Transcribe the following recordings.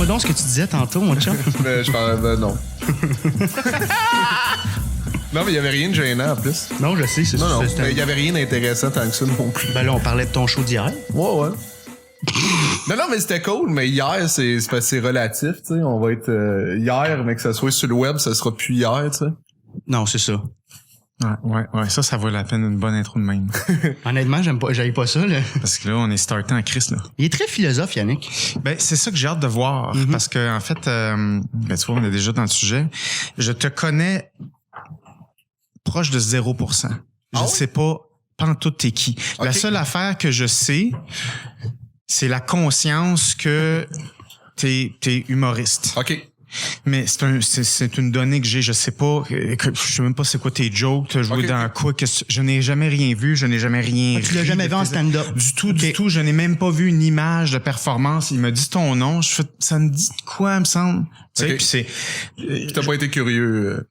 donc ce que tu disais tantôt, mon chum. Mais je parlais non. Non, mais il n'y avait rien de gênant en plus. Non, je sais, c'est ça. Non, mais il n'y avait rien d'intéressant tant que ça non plus. Ben là, on parlait de ton show d'hier. Ouais. Non, mais c'était cool, mais hier, c'est relatif, tu sais. On va être hier, mais que ça soit sur le web, ça sera plus hier, tu sais. Non, c'est ça. Ouais, ça vaut la peine une bonne intro de même. Honnêtement, j'aille pas ça, là. Parce que là, on est starté en crise, là. Il est très philosophe, Yannick. Ben, c'est ça que j'ai hâte de voir. Parce que, en fait, ben, tu vois, on est déjà dans le sujet. Je te connais proche de 0%. Je ne sais pas pantoute t'es qui. Okay. La seule affaire que je sais, c'est la conscience que t'es humoriste. OK. Mais c'est une donnée que j'ai, je sais pas, je sais même pas c'est quoi tes jokes, t'as joué dans quoi, je n'ai jamais rien vu, je n'ai jamais rien tu l'as jamais vu en stand-up? Du tout, je n'ai même pas vu une image de performance, il m'a dit ton nom, je fais, ça me dit quoi, il me semble? Tu sais, puis c'est... T'as pas été curieux?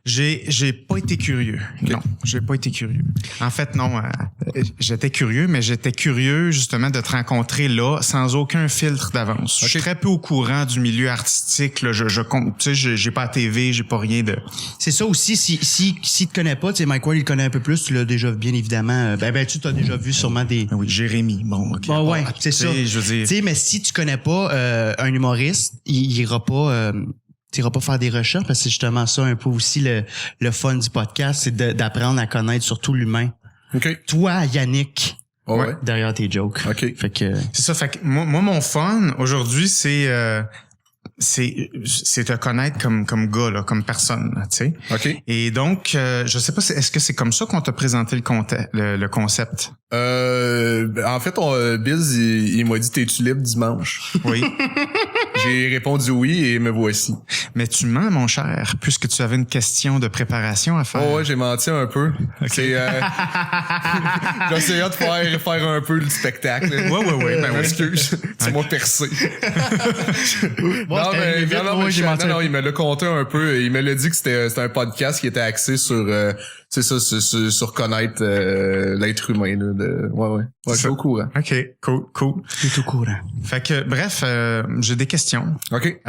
J'ai pas été curieux. Okay. Non, j'ai pas été curieux. En fait, non, j'étais curieux, mais j'étais curieux justement de te rencontrer là, sans aucun filtre d'avance. Je suis très peu au courant du milieu artistique, là, tu sais, j'ai pas la TV, j'ai pas rien de... C'est ça aussi, si te connais pas, tu sais, Mike Ward, il connaît un peu plus, tu l'as déjà bien évidemment, tu t'as déjà vu sûrement des... Oui, Jérémy, bon, ok. Bon, ouais, c'est ça. Je veux dire... Tu sais, mais si tu connais pas un humoriste, il ira pas... t'iras pas faire des recherches parce que c'est justement ça un peu aussi le fun du podcast, c'est d'apprendre à connaître surtout l'humain. Okay. Toi, Yannick, ouais. derrière tes jokes. Okay. Fait que c'est ça. Fait que moi mon fun aujourd'hui, c'est te connaître comme gars là, comme personne, tu sais. OK. Et donc je sais pas, est-ce que c'est comme ça qu'on t'a présenté le concept? En fait, Biz, il m'a dit t'es-tu libre dimanche? Oui. J'ai répondu oui et me voici. Mais tu mens, mon cher, puisque tu avais une question de préparation à faire. Oh ouais, j'ai menti un peu. Okay. C'est j'essayais de faire un peu le spectacle. Ouais. Ben excuse, tu m'as percé. non, il me l'a conté un peu. Il me l'a dit que c'était un podcast qui était axé sur c'est ça, sur connaître l'être humain. Là, ouais, je suis au courant. OK, cool. Je suis au courant. Fait que, bref, j'ai des questions. OK.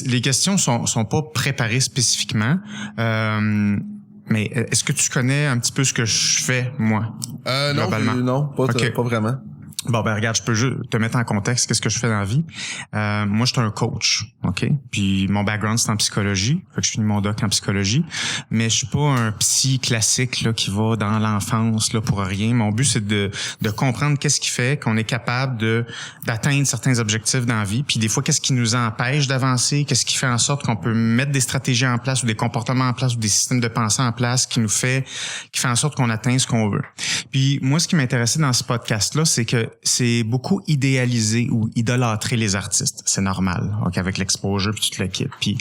Les questions sont pas préparées spécifiquement. Mais est-ce que tu connais un petit peu ce que je fais, moi? Non, pas vraiment. Bon, ben regarde, je peux juste te mettre en contexte qu'est-ce que je fais dans la vie. Moi, je suis un coach, OK? Puis mon background, c'est en psychologie. Fait que je finis mon doc en psychologie. Mais je suis pas un psy classique là qui va dans l'enfance là pour rien. Mon but, c'est de comprendre qu'est-ce qui fait qu'on est capable d'atteindre certains objectifs dans la vie. Puis des fois, qu'est-ce qui nous empêche d'avancer? Qu'est-ce qui fait en sorte qu'on peut mettre des stratégies en place ou des comportements en place ou des systèmes de pensée en place qui fait en sorte qu'on atteint ce qu'on veut. Puis moi, ce qui m'intéressait dans ce podcast-là, c'est que c'est beaucoup idéaliser ou idolâtrer les artistes. C'est normal, okay, avec l'exposure puis toute l'équipe. Puis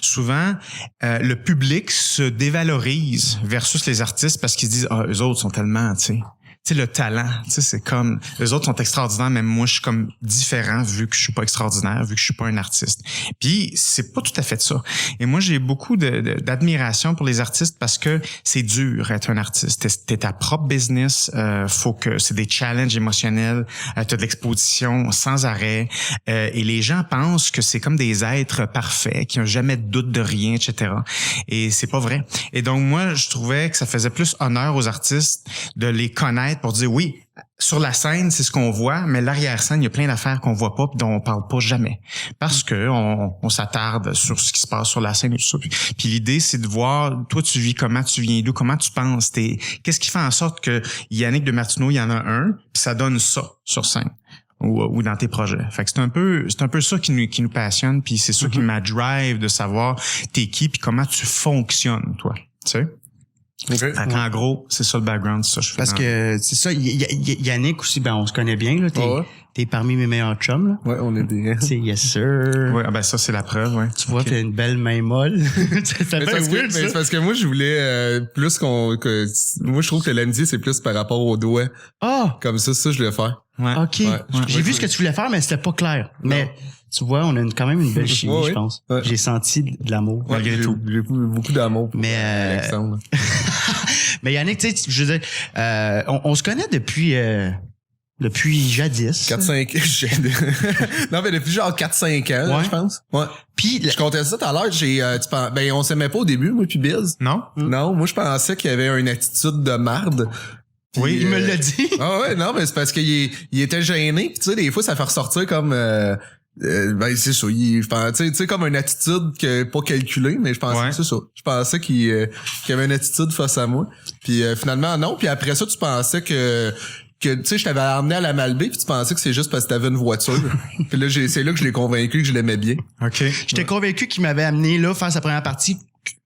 souvent, le public se dévalorise versus les artistes parce qu'ils se disent « Ah, eux autres sont tellement, tu sais, le talent, tu sais, c'est comme, eux autres sont extraordinaires, même moi, je suis comme différent vu que je suis pas extraordinaire, vu que je suis pas un artiste. Puis, c'est pas tout à fait ça. Et moi, j'ai beaucoup d'admiration pour les artistes parce que c'est dur être un artiste. T'es ta propre business, faut que, c'est des challenges émotionnels, t'as de l'exposition sans arrêt, et les gens pensent que c'est comme des êtres parfaits, qui ont jamais de doute de rien, etc. Et c'est pas vrai. Et donc, moi, je trouvais que ça faisait plus honneur aux artistes de les connaître pour dire oui, sur la scène, c'est ce qu'on voit, mais l'arrière-scène, il y a plein d'affaires qu'on voit pas et dont on parle pas jamais. Parce que on s'attarde sur ce qui se passe sur la scène et tout ça. Puis l'idée, c'est de voir, toi, tu vis comment, tu viens d'où, comment tu penses, qu'est-ce qui fait en sorte que Yannick de Martineau, il y en a un, puis ça donne ça sur scène. Ou dans tes projets. Fait que c'est un peu ça qui nous passionne, puis c'est ça qui m'a drive de savoir t'es qui puis comment tu fonctionnes, toi. Tu sais? Okay. Fait qu'en gros, c'est ça le background, c'est ça que je fais. Parce que c'est ça, Yannick aussi, ben on se connaît bien là, t'es parmi mes meilleurs chums là. Ouais, on est des. C'est yes sir. Ouais, ben ça c'est la preuve, ouais. Tu vois, t'as une belle main molle. C'est parce que moi je voulais plus moi je trouve que l'amitié c'est plus par rapport aux doigts. Ah, comme ça je voulais faire. Ouais. OK. Ouais. J'ai vu ce que tu voulais faire mais c'était pas clair. Non. Mais tu vois, on a quand même une belle chimie, je pense. Ouais. J'ai senti de l'amour malgré tout. J'ai beaucoup d'amour. Mais mais Yannick, tu sais, je veux dire, on se connaît depuis Depuis jadis. 4-5... non, mais depuis genre 4-5 ans, Ouais. je pense. Ouais. Puis Je comptais ça tout à l'heure, on s'aimait pas au début, moi puis Biz. Non? Non, moi je pensais qu'il y avait une attitude de marde. Puis, oui, il me l'a dit. Ah ouais, non, mais c'est parce qu'il était gêné, puis tu sais, des fois, ça fait ressortir comme... ben c'est ça, tu sais comme une attitude que pas calculée, mais je pensais que c'est ça. Je pensais qu'il avait une attitude face à moi. Puis finalement non, puis après ça tu pensais que tu sais je t'avais emmené à la Malbaie puis tu pensais que c'est juste parce que t'avais une voiture. Puis là c'est là que je l'ai convaincu que je l'aimais bien. OK. J'étais convaincu qu'il m'avait amené là faire sa première partie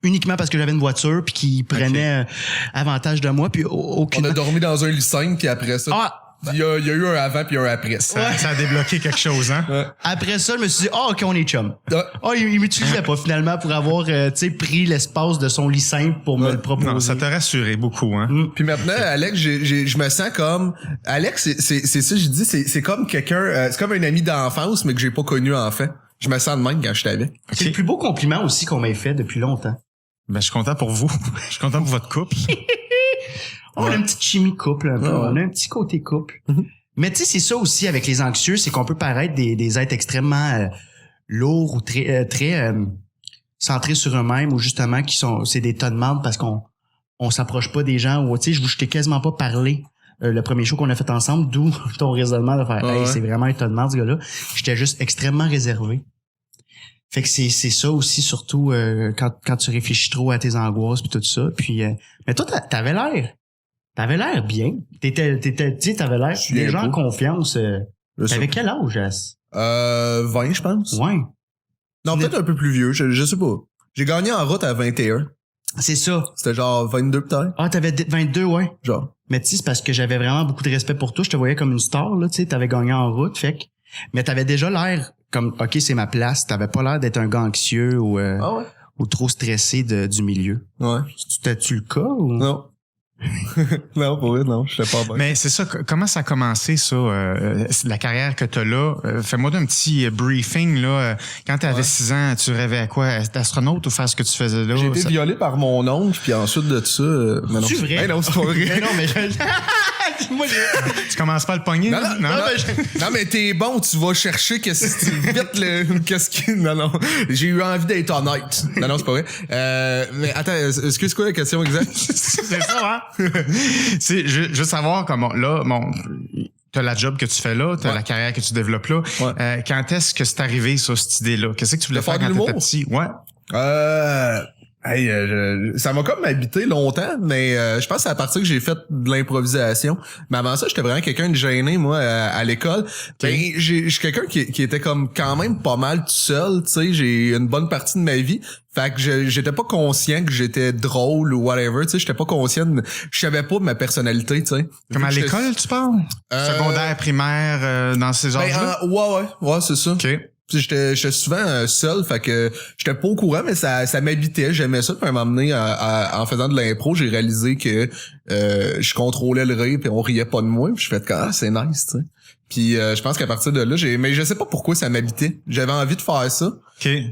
uniquement parce que j'avais une voiture puis qu'il prenait avantage de moi puis aucune. On a dormi dans un lit 5 puis après ça. Ah! Il y a eu un avant puis un après. Ça a débloqué quelque chose, hein? Ouais. Après ça, je me suis dit, OK, on est chum. Ouais. Il m'utilisait pas finalement pour avoir, tu sais, pris l'espace de son lit simple pour me le proposer. Non, ça t'a rassuré beaucoup, hein? Puis maintenant, Alex, je me sens comme... Alex, c'est ça, je dis, c'est comme quelqu'un... c'est comme un ami d'enfance, mais que j'ai pas connu enfant. Je me sens de même quand je t'avais. C'est le plus beau compliment aussi qu'on m'ait fait depuis longtemps. Ben, je suis content pour vous. Je suis content pour votre couple. On a une petite chimie couple, un peu. Ouais. On a un petit côté couple. Mais tu sais, c'est ça aussi avec les anxieux, c'est qu'on peut paraître des êtres extrêmement lourds ou très centrés sur eux-mêmes ou justement c'est des tas de marde parce qu'on s'approche pas des gens ou tu sais, je t'ai quasiment pas parlé le premier show qu'on a fait ensemble, d'où ton raisonnement de faire hey, c'est vraiment un tas de marde ce gars-là. J'étais juste extrêmement réservé. Fait que c'est ça aussi surtout quand tu réfléchis trop à tes angoisses puis tout ça. Puis mais toi t'avais l'air bien. T'avais l'air déjà en confiance. T'avais quel âge, As? 20, je pense. Ouais. Non, peut-être un peu plus vieux, je sais pas. J'ai gagné en route à 21. C'est ça. C'était genre 22 peut-être. Ah, t'avais 22, ouais. Genre. Mais tu sais, c'est parce que j'avais vraiment beaucoup de respect pour toi. Je te voyais comme une star, là, tu sais. T'avais gagné en route, fait que... Mais t'avais déjà l'air comme, OK, c'est ma place. T'avais pas l'air d'être un gars anxieux ou trop stressé du milieu. Ouais. T'as-tu le cas ou... Non. Non, pour vrai, non, je sais pas bien. Mais c'est ça, comment ça a commencé, ça, la carrière que t'as là? Fais-moi un petit briefing, là. Quand t'avais 6 ans, tu rêvais à quoi? Être astronaute ou faire ce que tu faisais là? J'ai été violé par mon oncle, puis ensuite de ça... mais non, c'est vrai? Ben non, c'est pas vrai. Mais non, mais moi, Tu commences pas à le pogner? Non, là? non, non, mais t'es bon, tu vas chercher qu'est-ce qui... Non. J'ai eu envie d'être honnête. Non, c'est pas vrai. Mais attends, excuse quoi la question exacte? C'est ça, hein? C'est, je veux savoir comment, là, bon, t'as la job que tu fais là, t'as la carrière que tu développes là. Ouais. Quand est-ce que c'est arrivé, ça, cette idée-là? Qu'est-ce que tu voulais De faire faire de quand t'étais l'humour? petit? Ouais. Ça m'a comme habité longtemps, mais je pense que c'est à partir que j'ai fait de l'improvisation. Mais avant ça, j'étais vraiment quelqu'un de gêné, moi, à l'école. Ben, je suis quelqu'un qui était comme quand même pas mal tout seul, tu sais, j'ai une bonne partie de ma vie. Fait que j'étais pas conscient que j'étais drôle ou whatever, tu sais, j'étais pas conscient je savais pas de ma personnalité, tu sais. Comme à l'école, tu parles? Secondaire, primaire, dans ces âges-là? Ouais, c'est ça. OK. Puis j'étais souvent seul, fait que j'étais pas au courant, mais ça m'habitait, j'aimais ça. Puis à un moment donné, en faisant de l'impro, j'ai réalisé que je contrôlais le rire, puis on riait pas de moi. Puis je fais c'est nice, tu sais. Puis je pense qu'à partir de là, mais je sais pas pourquoi ça m'habitait. J'avais envie de faire ça,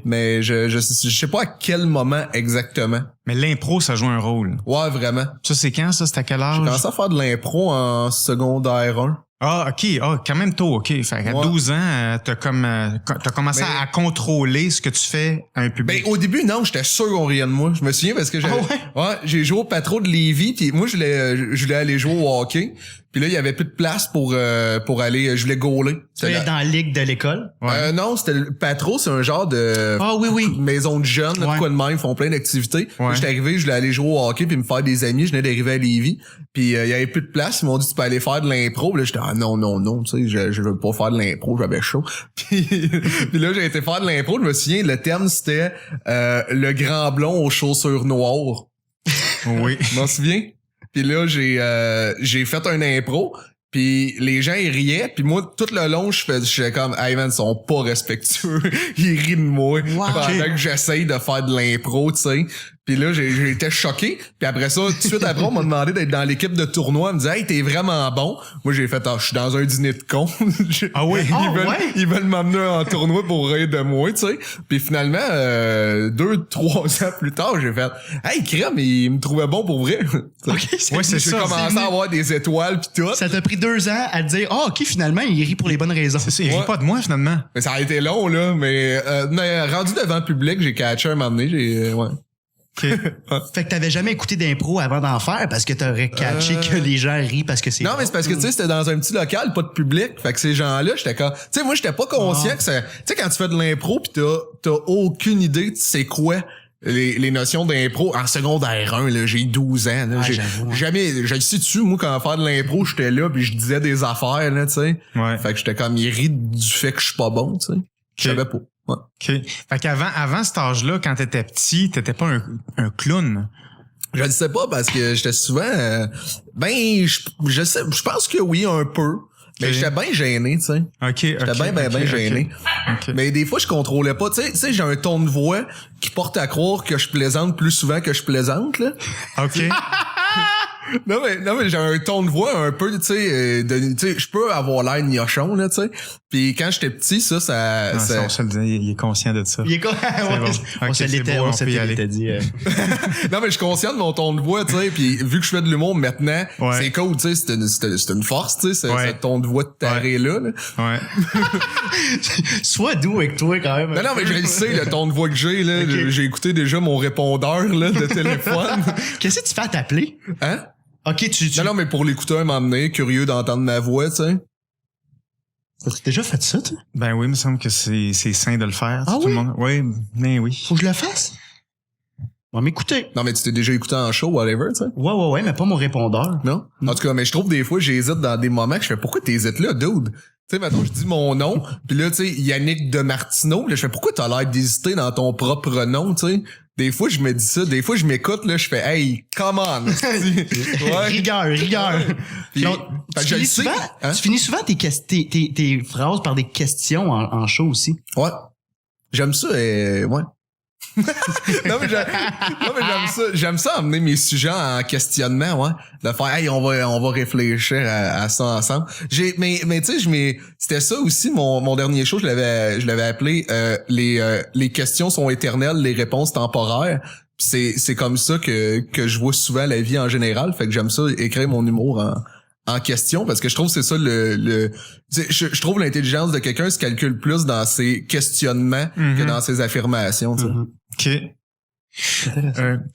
mais je sais pas à quel moment exactement. Mais l'impro, ça joue un rôle. Ouais, vraiment. Ça, c'est quand, ça? C'était à quel âge? J'ai commencé à faire de l'impro en secondaire 1. Ah, OK. Ah, quand même tôt, OK. Fait qu'à 12 ans, t'as commencé à contrôler ce que tu fais à un public. Ben, au début, non, j'étais sûr qu'on riait de moi. Je me souviens parce que j'ai joué au Patro de Lévis, puis moi, je voulais aller jouer au hockey. Puis là, il y avait plus de place pour aller, je voulais gauler. Tu es dans la ligue de l'école? Non, c'était le Patro, c'est un genre de maison de jeunes, de quoi de même, ils font plein d'activités. J'étais arrivé, je voulais aller jouer au hockey puis me faire des amis, je venais d'arriver à Lévis. Puis il y avait plus de place, ils m'ont dit tu peux aller faire de l'impro. Puis là, j'étais non, tu sais, je veux pas faire de l'impro, j'avais chaud. Puis là, j'ai été faire de l'impro, je me souviens, le thème c'était le grand blond aux chaussures noires. Oui. Je m'en souviens. Puis là, j'ai fait un impro, puis les gens ils riaient, puis moi tout le long je faisais comme hey man, ils sont pas respectueux, ils rient de moi pendant que j'essaye de faire de l'impro, tu sais. Puis là, j'ai été choqué. Puis après ça, tout de suite après, on m'a demandé d'être dans l'équipe de tournoi. On me disait, hey, t'es vraiment bon. Moi, j'ai fait, je suis dans un dîner de con. Ah oui? Ils veulent m'amener en tournoi pour rire de moi, tu sais. Puis finalement, 2-3 ans plus tard, j'ai fait, hey, crème, il me trouvait bon pour vrai. Okay, c'est ça. J'ai commencé à avoir des étoiles pis tout. Ça t'a pris 2 ans à te dire, OK, finalement, il rit pour les bonnes raisons. C'est ça, il rit pas de moi, finalement. Mais ça a été long, là. Mais rendu devant le public, j'ai catché un moment donné, ouais. Okay. Fait que t'avais jamais écouté d'impro avant d'en faire parce que t'aurais catché que les gens rient parce que c'est... Non, mais c'est parce que, tu sais, c'était dans un petit local, pas de public. Fait que ces gens-là, j'étais comme... Tu sais, moi, j'étais pas conscient que ça... Tu sais, quand tu fais de l'impro pis t'as aucune idée de c'est quoi les notions d'impro. En secondaire 1, là, j'ai 12 ans. Là, jamais... Je sais dessus, moi, quand faire de l'impro, j'étais là pis je disais des affaires, là, tu sais. Ouais. Fait que j'étais comme, il rit du fait que je suis pas bon, tu sais. Je savais pas. Ouais. OK. Fait qu'avant cet âge-là, quand t'étais petit, t'étais pas un clown. Je ne sais pas parce que j'étais souvent je pense que oui un peu. Mais j'étais bien gêné, tu sais. OK. J'étais bien gêné. Okay. Mais des fois je contrôlais pas, tu sais j'ai un ton de voix qui porte à croire que je plaisante plus souvent que je plaisante là. OK. Non mais j'ai un ton de voix un peu, tu sais je peux avoir l'air gnochon là, tu sais. Puis quand j'étais petit, ça on se le dit, il est conscient de ça. Il est on se l'était dit. Non mais je suis conscient de mon ton de voix, tu sais, puis vu que je fais de l'humour maintenant, c'est cool, tu sais, c'est une force, tu sais, ce ton de voix de taré là. Ouais. Sois doux avec toi quand même. Non mais je le sais, le ton de voix que j'ai là, okay. J'ai écouté déjà mon répondeur là de téléphone. Qu'est-ce que tu fais à t'appeler? Hein? OK, tu... Non, mais pour l'écouteur m'emmener, curieux d'entendre ma voix, tu sais. T'as déjà fait ça, toi? Ben oui, il me semble que c'est sain de le faire. Ah tout oui? Le monde... Oui, mais oui. Faut que je le fasse? On va m'écouter. Non, mais tu t'es déjà écouté en show, whatever, tu sais. Ouais, mais pas mon répondeur. Non? En tout cas, mais je trouve des fois, j'hésite dans des moments que je fais, pourquoi t'hésites là, dude? Tu sais, maintenant, je dis mon nom, puis là, tu sais, Yannick de Martineau, là, je fais, pourquoi t'as l'air d'hésiter dans ton propre nom, tu sais? Des fois, je me dis ça. Des fois, je m'écoute, là, je fais, hey, come on! Ouais. Rigueur. Puis, donc, tu finis souvent tes phrases par des questions en show aussi. Ouais. J'aime ça, ouais. non mais j'aime ça amener mes sujets en questionnement, ouais, de faire hey on va réfléchir à ça ensemble. Mais tu sais c'était ça aussi mon dernier show, je l'avais appelé les questions sont éternelles, les réponses temporaires. Puis c'est comme ça que je vois souvent la vie en général, fait que j'aime ça écrire mon humour en question parce que je trouve que c'est ça je trouve l'intelligence de quelqu'un se calcule plus dans ses questionnements que dans ses affirmations, tu sais. OK.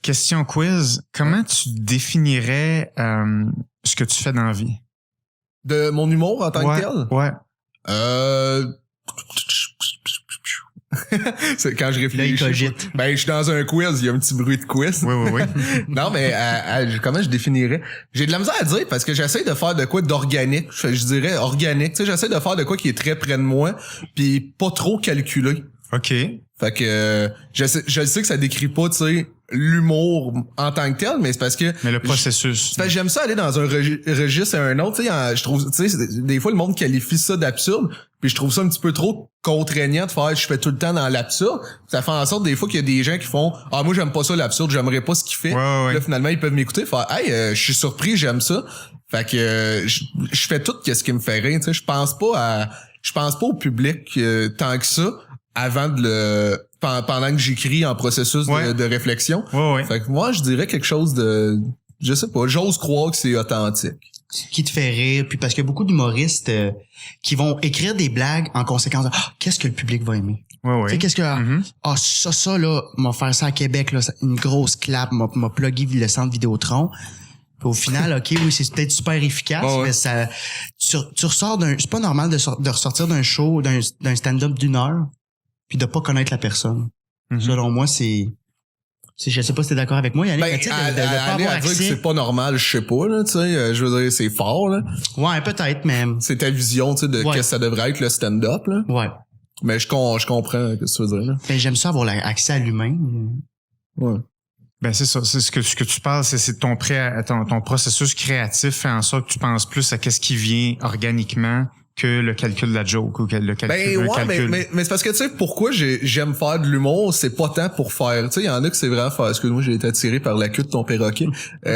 Question quiz. Comment tu définirais ce que tu fais dans la vie? De mon humour en tant que tel? Ouais. C'est quand je réfléchis. Là, il cogite. Ben, je suis dans un quiz, il y a un petit bruit de quiz. Oui. Non, mais comment je définirais? J'ai de la misère à dire parce que j'essaie de faire de quoi d'organique. Je dirais organique. Tu sais, j'essaie de faire de quoi qui est très près de moi puis pas trop calculé. OK. Fait que je sais que ça décrit pas, tu sais, l'humour en tant que tel, mais c'est parce que... Mais le processus. Fait que j'aime ça aller dans un registre et un autre, tu sais, je trouve, tu sais, des fois le monde qualifie ça d'absurde, puis je trouve ça un petit peu trop contraignant de faire je fais tout le temps dans l'absurde. Ça fait en sorte des fois qu'il y a des gens qui font moi j'aime pas ça l'absurde, j'aimerais pas ce qu'il fait. Ouais. Là finalement ils peuvent m'écouter, faire je suis surpris, j'aime ça. Fait que je fais tout ce qui me fait rire, tu sais, je pense pas au public tant que ça avant pendant que j'écris en processus de réflexion. Ouais. Fait que moi, je dirais quelque chose de, je sais pas, j'ose croire que c'est authentique. Qui te fait rire, puis parce qu'il y a beaucoup d'humoristes qui vont écrire des blagues en conséquence de qu'est-ce que le public va aimer. Ouais. Tu sais, qu'est-ce que ça là, m'a faire ça à Québec là, une grosse clap, m'a plugué le centre Vidéotron. Puis au final, OK, oui, c'est peut-être super efficace, mais ça tu ressors c'est pas normal de ressortir d'un show, d'un stand-up d'1 heure puis de pas connaître la personne. Selon moi, je sais pas si t'es d'accord avec moi, Yannick, mais tu sais, de pas avoir accès. Dire que c'est pas normal, je sais pas, là, tu sais, je veux dire, c'est fort, là. Ouais, peut-être, mais... C'est ta vision, tu sais, de qu'est-ce que ça devrait être, le stand-up, là. Ouais. Mais je comprends ce que tu veux dire, là. Ben, j'aime ça avoir accès à l'humain. Ouais. Ben, c'est ça. C'est ce que tu parles, c'est ton processus créatif fait en sorte que tu penses plus à qu'est-ce qui vient organiquement que le calcul de la joke ou le calcul. Mais c'est parce que tu sais pourquoi j'aime faire de l'humour, c'est pas tant pour faire. Tu sais, il y en a que c'est vraiment faire. Excuse-moi, j'ai été attiré par la queue de ton perroquet. Tu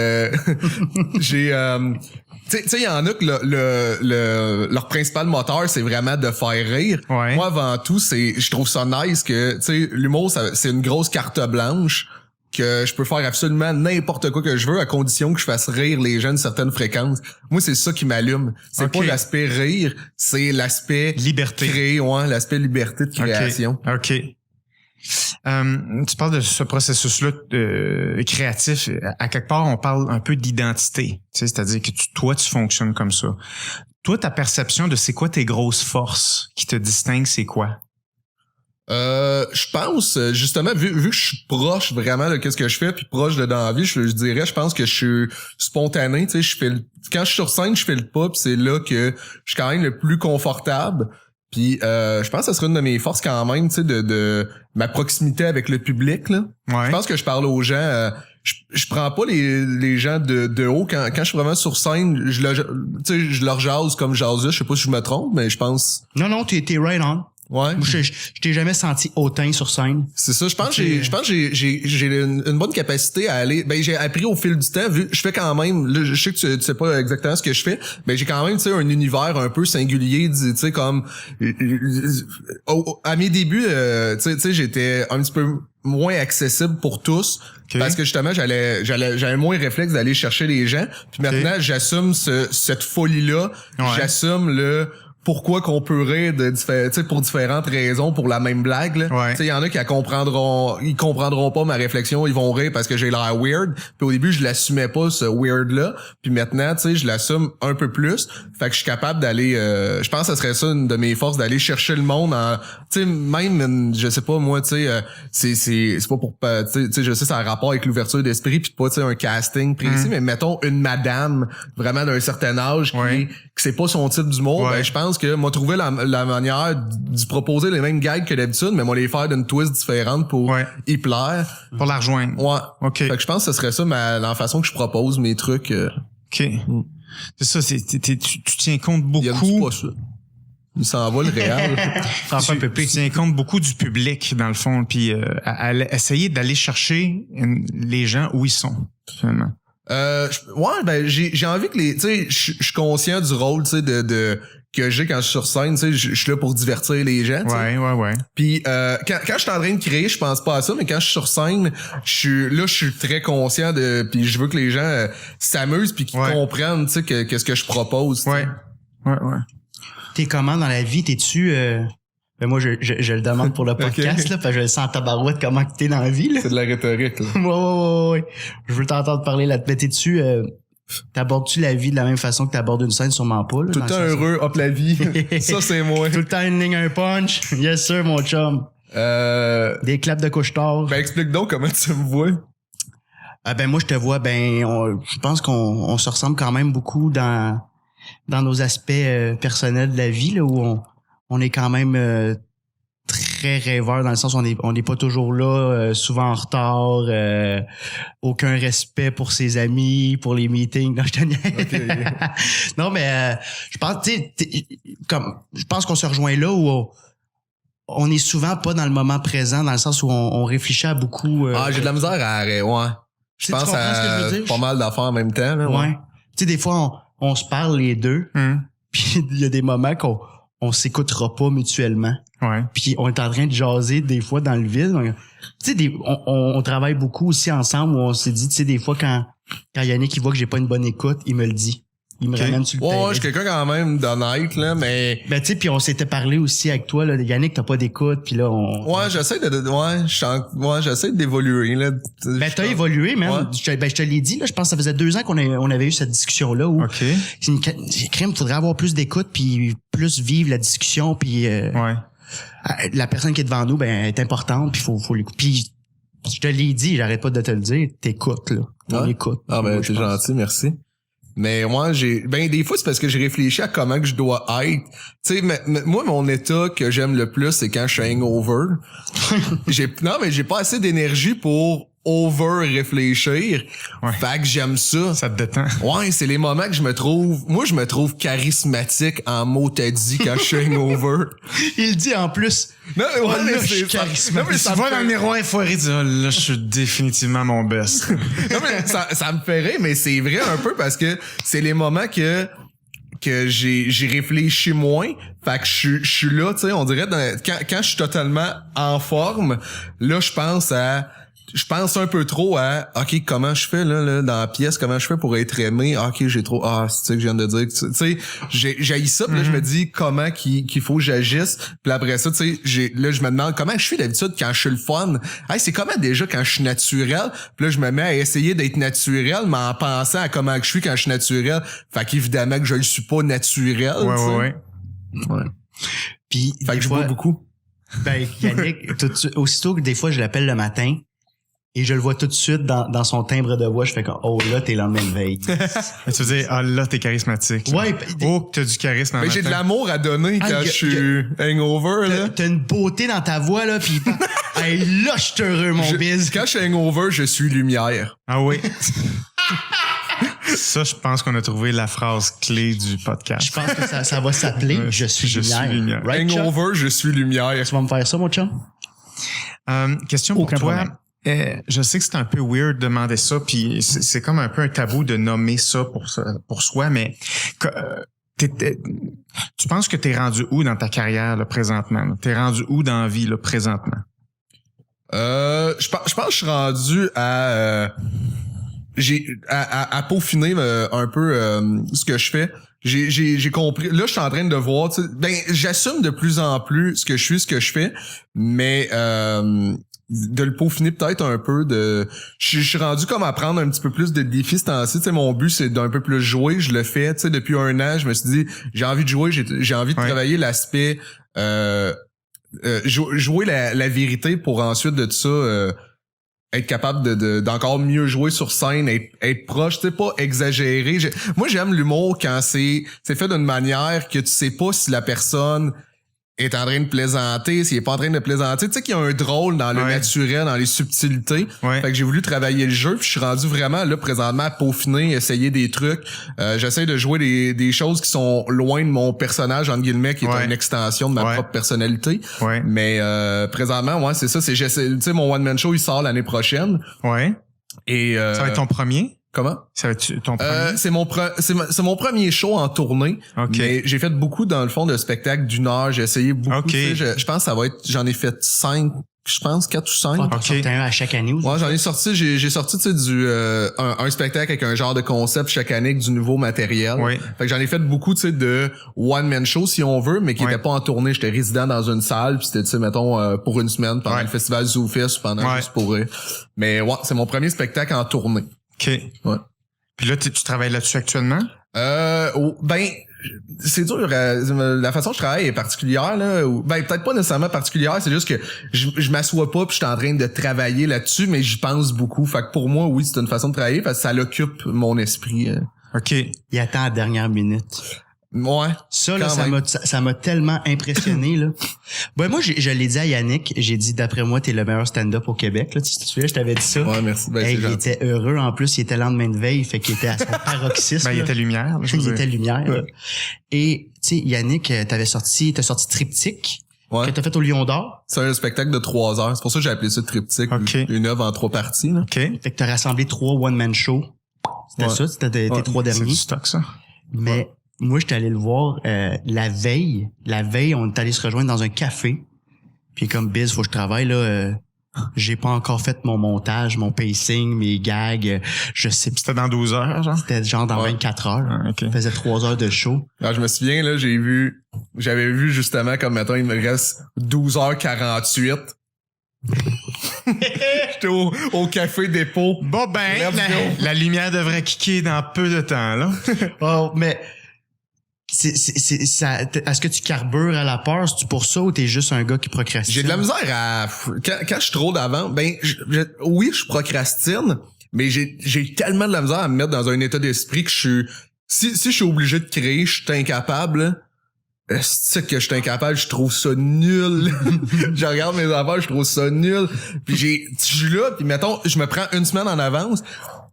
sais, il y en a que leur principal moteur, c'est vraiment de faire rire. Ouais. Moi, avant tout, je trouve ça nice que, tu sais, l'humour, c'est une grosse carte blanche que je peux faire absolument n'importe quoi que je veux à condition que je fasse rire les gens d'une certaine fréquence. Moi, c'est ça qui m'allume. C'est pas l'aspect rire, c'est l'aspect liberté. Créer, l'aspect liberté de création. OK. Tu parles de ce processus-là créatif. À quelque part, on parle un peu d'identité. Tu sais, c'est-à-dire que toi, tu fonctionnes comme ça. Toi, ta perception de c'est quoi tes grosses forces qui te distinguent, c'est quoi? Je pense, justement, vu que je suis proche vraiment de qu'est-ce que je fais, puis proche de dans la vie, je dirais, je pense que je suis spontané. Tu sais, quand je suis sur scène, je fais le pas, puis c'est là que je suis quand même le plus confortable. Puis je pense que ça serait une de mes forces quand même, tu sais, de ma proximité avec le public, là. Ouais. Je pense que je parle aux gens. Je prends pas les gens de haut. Quand je suis vraiment sur scène, je leur jase comme jase. Je sais pas si je me trompe, mais je pense. Non, t'es right on. Ouais. Je t'ai jamais senti hautain sur scène. C'est ça. Je pense que j'ai une bonne capacité à aller. Ben, j'ai appris au fil du temps. Vu, je fais quand même. Là, je sais que tu sais pas exactement ce que je fais. Ben, j'ai quand même, tu sais, un univers un peu singulier. Tu sais, comme à mes débuts, tu sais, j'étais un petit peu moins accessible pour tous. Okay. Parce que justement, j'avais moins réflexe d'aller chercher les gens. Puis maintenant, j'assume cette folie-là. Ouais. J'assume pourquoi qu'on peut rire pour différentes raisons pour la même blague là. Ouais. Tu sais, il y en a qui ils comprendront pas ma réflexion, ils vont rire parce que j'ai l'air weird. Puis au début, je l'assumais pas ce weird là, puis maintenant, tu sais, je l'assume un peu plus. Fait que je suis capable d'aller je pense que ce serait ça une de mes forces, d'aller chercher le monde en tu sais, même je sais pas moi, tu sais c'est pas pour tu sais je sais ça a un rapport avec l'ouverture d'esprit puis pas tu sais un casting précis, mais mettons une madame vraiment d'un certain âge qui c'est pas son type d'humour, ben je pense que m'a trouvé la manière d'y proposer les mêmes gags que d'habitude, mais moi les faire d'une twist différente pour y plaire. Pour la rejoindre. Ouais. OK. Fait que je pense que ce serait ça la façon que je propose mes trucs. OK. C'est ça, tu tiens compte beaucoup. Il aime pas ça. Il s'en va le réel. Tu tiens compte beaucoup du public, dans le fond, puis à essayer d'aller chercher les gens où ils sont, finalement. J'ai envie que tu sais, je suis conscient du rôle, tu sais, de que j'ai quand je suis sur scène, tu sais, je suis là pour divertir les gens, tu sais. Ouais. Puis quand je suis en train de créer, je pense pas à ça, mais quand je suis sur scène, je suis très conscient puis je veux que les gens s'amusent puis qu'ils comprennent, tu sais, qu'est-ce que je propose. Ouais. T'es comment dans la vie? T'es-tu ben moi, je le demande pour le podcast, là, parce que je le sens en tabarouette comment que t'es dans la vie, là. C'est de la rhétorique, là. Ouais. Je veux t'entendre parler là. Mais t'es-tu, t'abordes-tu la vie de la même façon que t'abordes une scène? Sûrement pas, là. Tout le temps heureux, hop la vie. Ça, c'est moi. Tout le temps une ligne, un punch. Yes, sir, mon chum. Des claps de couche-tard. Ben, explique donc comment tu me vois. Ben, moi, je te vois, je pense qu'on se ressemble quand même beaucoup dans nos aspects personnels de la vie, là, où on est quand même très rêveur dans le sens où on n'est pas toujours là, souvent en retard, aucun respect pour ses amis, pour les meetings. Non, je te niaise. Okay. Non, mais je pense, je pense qu'on se rejoint là où on est souvent pas dans le moment présent, dans le sens où on réfléchit à beaucoup. J'ai de la misère je pense à pas mal d'affaires en même temps. Là, ouais. Tu sais, des fois on se parle les deux, puis il y a des moments qu'on s'écoutera pas mutuellement. Ouais. Puis on est en train de jaser des fois dans le vide. Tu sais, on travaille beaucoup aussi ensemble où on s'est dit, tu sais, des fois quand Yannick il voit que j'ai pas une bonne écoute, il me le dit. Il me ramène sur le terrain. Ouais, je suis quelqu'un quand même d'honnête, là, mais... Ben, tu sais, puis on s'était parlé aussi avec toi, là, Yannick, t'as pas d'écoute, puis là, j'essaie j'essaie d'évoluer, là. Ben, t'as évolué, man. Ouais. Je te l'ai dit, là, je pense que ça faisait 2 ans qu'on avait eu cette discussion-là où... OK. Faudrait avoir plus d'écoute, puis plus vivre la discussion, puis... La personne qui est devant nous, ben, est importante, puis faut l'écouter. Puis, je te l'ai dit, j'arrête pas de te le dire, t'écoutes, là. On écoute. Ah, ben, t'es gentil, merci. Mais moi, des fois, c'est parce que j'ai réfléchi à comment que je dois être. Tu sais, moi, mon état que j'aime le plus, c'est quand je suis hangover. J'ai pas assez d'énergie pour over-réfléchir. Ouais. Fait que j'aime ça. Ça te détend. Ouais, c'est les moments que je me trouve charismatique en mots t'as dit quand je suis hangover. Il dit en plus. Non, mais ouais, là, mais je suis c'est charismatique. non, mais Tu vois dans le miroir effoiré, tu dis, oh, là, je suis définitivement mon best. non, mais ça me fait rire, mais c'est vrai un peu parce que c'est les moments que j'ai réfléchi moins. Fait que je suis là, tu sais, on dirait quand je suis totalement en forme, là je pense un peu trop à OK, comment je fais là dans la pièce, comment je fais pour être aimé. OK, j'ai trop c'est ça que je viens de dire. Tu sais, j'ai ça, puis là je me dis comment qu'il faut que j'agisse. Puis après ça, tu sais, je me demande comment je suis d'habitude quand je suis le fun. Hey, c'est comment déjà quand je suis naturel. Puis là je me mets à essayer d'être naturel mais en pensant à comment que je suis quand je suis naturel. Fait qu'évidemment que je le suis pas naturel, Ouais. Puis fait que je bois beaucoup. Ben Yannick, aussitôt que des fois je l'appelle le matin et je le vois tout de suite dans son timbre de voix, je fais comme oh là t'es lendemain de veille. Tu veux dire, ah là t'es charismatique. Ouais. Oh que t'as du charisme. Mais j'ai de l'amour à donner quand je suis hangover là. T'as une beauté dans ta voix là, puis hey, là je suis heureux mon biz. Quand je suis hangover, je suis lumière. Ah oui. Ça, je pense qu'on a trouvé la phrase clé du podcast. Je pense que ça va s'appeler Je suis lumière. Right, hangover, je suis lumière. Tu vas me faire ça mon chum? Question pour toi. Je sais que c'est un peu weird de demander ça, puis c'est comme un peu un tabou de nommer ça pour soi, mais tu penses que t'es rendu où dans ta carrière là, présentement? Là? T'es rendu où dans la vie là, présentement? Je pense que je suis rendu à peaufiner un peu ce que je fais. J'ai compris. Là, je suis en train de voir. J'assume de plus en plus ce que je suis, ce que je fais, mais de le peaufiner peut-être un peu. Je suis rendu comme à prendre un petit peu plus de défis ce temps-ci. Mon but c'est d'un peu plus jouer. Je le fais. Depuis un an, je me suis dit j'ai envie de jouer. J'ai envie de travailler l'aspect jouer la vérité pour ensuite de ça. Être capable d'encore mieux jouer sur scène, être proche, tu sais, pas exagérer. Moi, j'aime l'humour quand c'est fait d'une manière que tu sais pas si la personne est en train de plaisanter, s'il est pas en train de plaisanter. Tu sais qu'il y a un drôle dans le naturel, dans les subtilités. Ouais. Fait que j'ai voulu travailler le jeu, puis je suis rendu vraiment là présentement à peaufiner, essayer des trucs. J'essaie de jouer des choses qui sont loin de mon personnage entre guillemets, qui est une extension de ma propre personnalité. Ouais. Mais présentement, c'est ça. Tu sais, mon one man show il sort l'année prochaine. Ouais. Et ça va être ton premier? Comment? Ça va être ton premier? C'est mon premier show en tournée. Okay. Mais j'ai fait beaucoup, dans le fond, de spectacles d'une heure. J'ai essayé beaucoup. Okay. Je pense que ça va être... J'en ai fait 5, je pense, 4 ou 5. Okay. Un à chaque année aussi. Ouais, j'en ai sorti... J'ai sorti, tu sais, un spectacle avec un genre de concept chaque année avec du nouveau matériel. Oui. Fait que j'en ai fait beaucoup, tu sais, de one-man show, si on veut, mais qui était pas en tournée. J'étais résident dans une salle, puis c'était, tu sais, mettons, pour une semaine, pendant le festival ZooFest, pendant juste pour eux. Mais ouais, c'est mon premier spectacle en tournée. OK. Ouais. Puis là, tu travailles là-dessus actuellement? Ben, c'est dur. La façon que je travaille est particulière, là. Ben, peut-être pas nécessairement particulière, c'est juste que je m'assois pas puis je suis en train de travailler là-dessus, mais j'y pense beaucoup. Fait que pour moi, oui, c'est une façon de travailler parce que ça l'occupe mon esprit. OK. Il attend à la dernière minute. Ouais. Ça, là, ça m'a tellement impressionné, là. Ben, moi, je l'ai dit à Yannick, j'ai dit, d'après moi, t'es le meilleur stand-up au Québec, là. Tu te souviens, je t'avais dit ça. Ouais, merci. Ben, il était heureux, en plus, il était lendemain de veille, fait qu'il était à son paroxysme. Ben, il était lumière. Il était lumière, là. Et, tu sais, Yannick, t'as sorti Triptyque. Ouais. Que t'as fait au Lion d'Or. C'est un spectacle de 3 heures. C'est pour ça que j'ai appelé ça Triptyque. Okay. Une œuvre en 3 parties, là. OK. Fait que t'as rassemblé 3 one-man shows. C'était ça, c'était tes 3 derniers. C'est du stock, ça. Mais, moi, j'étais allé le voir la veille. La veille, on est allé se rejoindre dans un café. Puis comme Biz, faut que je travaille là. J'ai pas encore fait mon montage, mon pacing, mes gags. Je sais. C'était dans 12 heures, genre? C'était genre dans 24 heures. Ah, okay. On faisait 3 heures de show. Alors, je me souviens, là, j'avais vu justement comme maintenant il me reste 12h48. J'étais au café dépôt. Bon ben, la lumière devrait kicker dans peu de temps, là. Oh, mais est-ce que tu carbures à la peur? C'est-tu pour ça ou t'es juste un gars qui procrastine? J'ai de la misère à... Quand je suis trop d'avant, ben, oui, je procrastine, mais j'ai tellement de la misère à me mettre dans un état d'esprit que je suis... Si je suis obligé de créer, je suis incapable. c'est que je suis incapable, je trouve ça nul. Je regarde mes affaires, je trouve ça nul. Puis je suis là, puis mettons, je me prends une semaine en avance.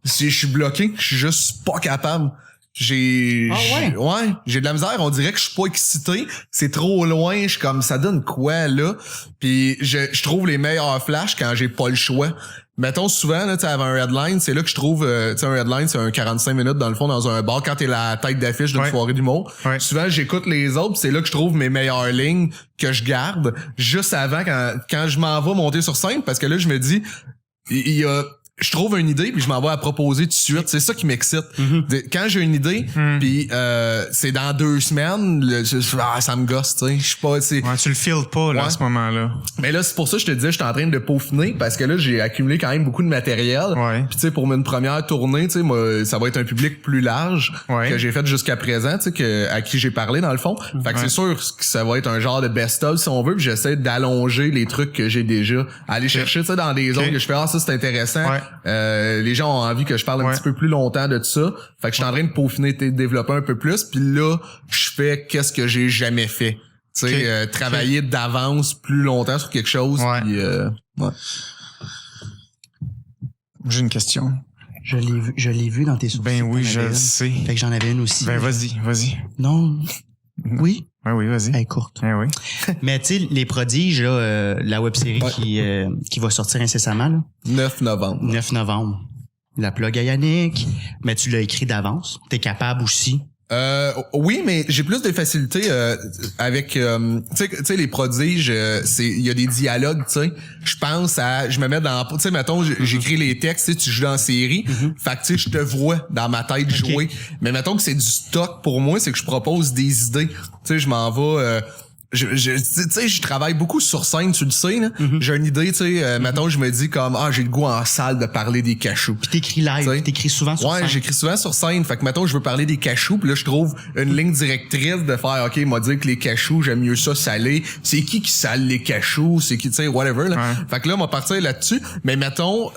Si je suis bloqué, je suis juste pas capable. J'ai de la misère, on dirait que je suis pas excité, c'est trop loin, je suis comme ça donne quoi là. Puis je trouve les meilleurs flashs quand j'ai pas le choix. Mettons souvent là, tu sais, avant un headline, c'est là que je trouve tu sais, un headline, c'est un 45 minutes dans le fond dans un bar quand t'es la tête d'affiche d'une soirée d'humour. Ouais. Souvent j'écoute les autres, c'est là que je trouve mes meilleures lignes que je garde juste avant quand je m'en vais monter sur scène, parce que là je me dis il y a je trouve une idée puis je m'en vais à proposer tout de suite. C'est ça qui m'excite. Quand j'ai une idée puis c'est dans 2 semaines, ça me gosse, tu sais. Je suis pas tu le feels pas là à ce moment-là. Mais là c'est pour ça que je te disais je suis en train de peaufiner parce que là j'ai accumulé quand même beaucoup de matériel. Puis tu sais pour une première tournée, tu sais moi ça va être un public plus large que j'ai fait jusqu'à présent, tu sais à qui j'ai parlé dans le fond. Fait que c'est sûr que ça va être un genre de best-of si on veut, puis j'essaie d'allonger les trucs que j'ai déjà, aller chercher tu sais dans des zones que je fais ça c'est intéressant. Les gens ont envie que je parle un petit peu plus longtemps de ça. Fait que je suis en train de peaufiner, développer un peu plus. Puis là, je fais qu'est-ce que j'ai jamais fait. Tu sais, travailler d'avance plus longtemps sur quelque chose. Puis, J'ai une question. Je l'ai vu dans tes sourcils. Ben oui, je le sais. Fait que j'en avais une aussi. Ben vas-y. Non. Oui. Oui, vas-y. Elle est courte. Oui. Mais tu sais, Les Prodiges, là, la web-série qui va sortir incessamment, là. 9 novembre. La plug à Yannick. Mais tu l'as écrit d'avance. T'es capable aussi. Oui, mais j'ai plus de facilité avec tu sais Les Prodiges, il y a des dialogues, tu sais. Je me mets dans, tu sais mettons j'écris les textes, tu joues dans la série, fait que tu sais je te vois dans ma tête jouer. Mais mettons que c'est du stock pour moi, c'est que je propose des idées. Tu sais je m'en vais tu sais je travaille beaucoup sur scène, tu le sais là. J'ai une idée, tu sais mettons je me dis comme j'ai le goût en salle de parler des cachous. Puis t'écris live, t'écris souvent sur scène. Ouais, j'écris souvent sur scène. Fait que mettons je veux parler des cachous, puis là je trouve une ligne directrice de faire OK, m'a dit que les cachous, j'aime mieux ça salé. C'est qui sale les cachous, c'est qui tu sais whatever là. Fait que là m'a partir là-dessus, mais mettons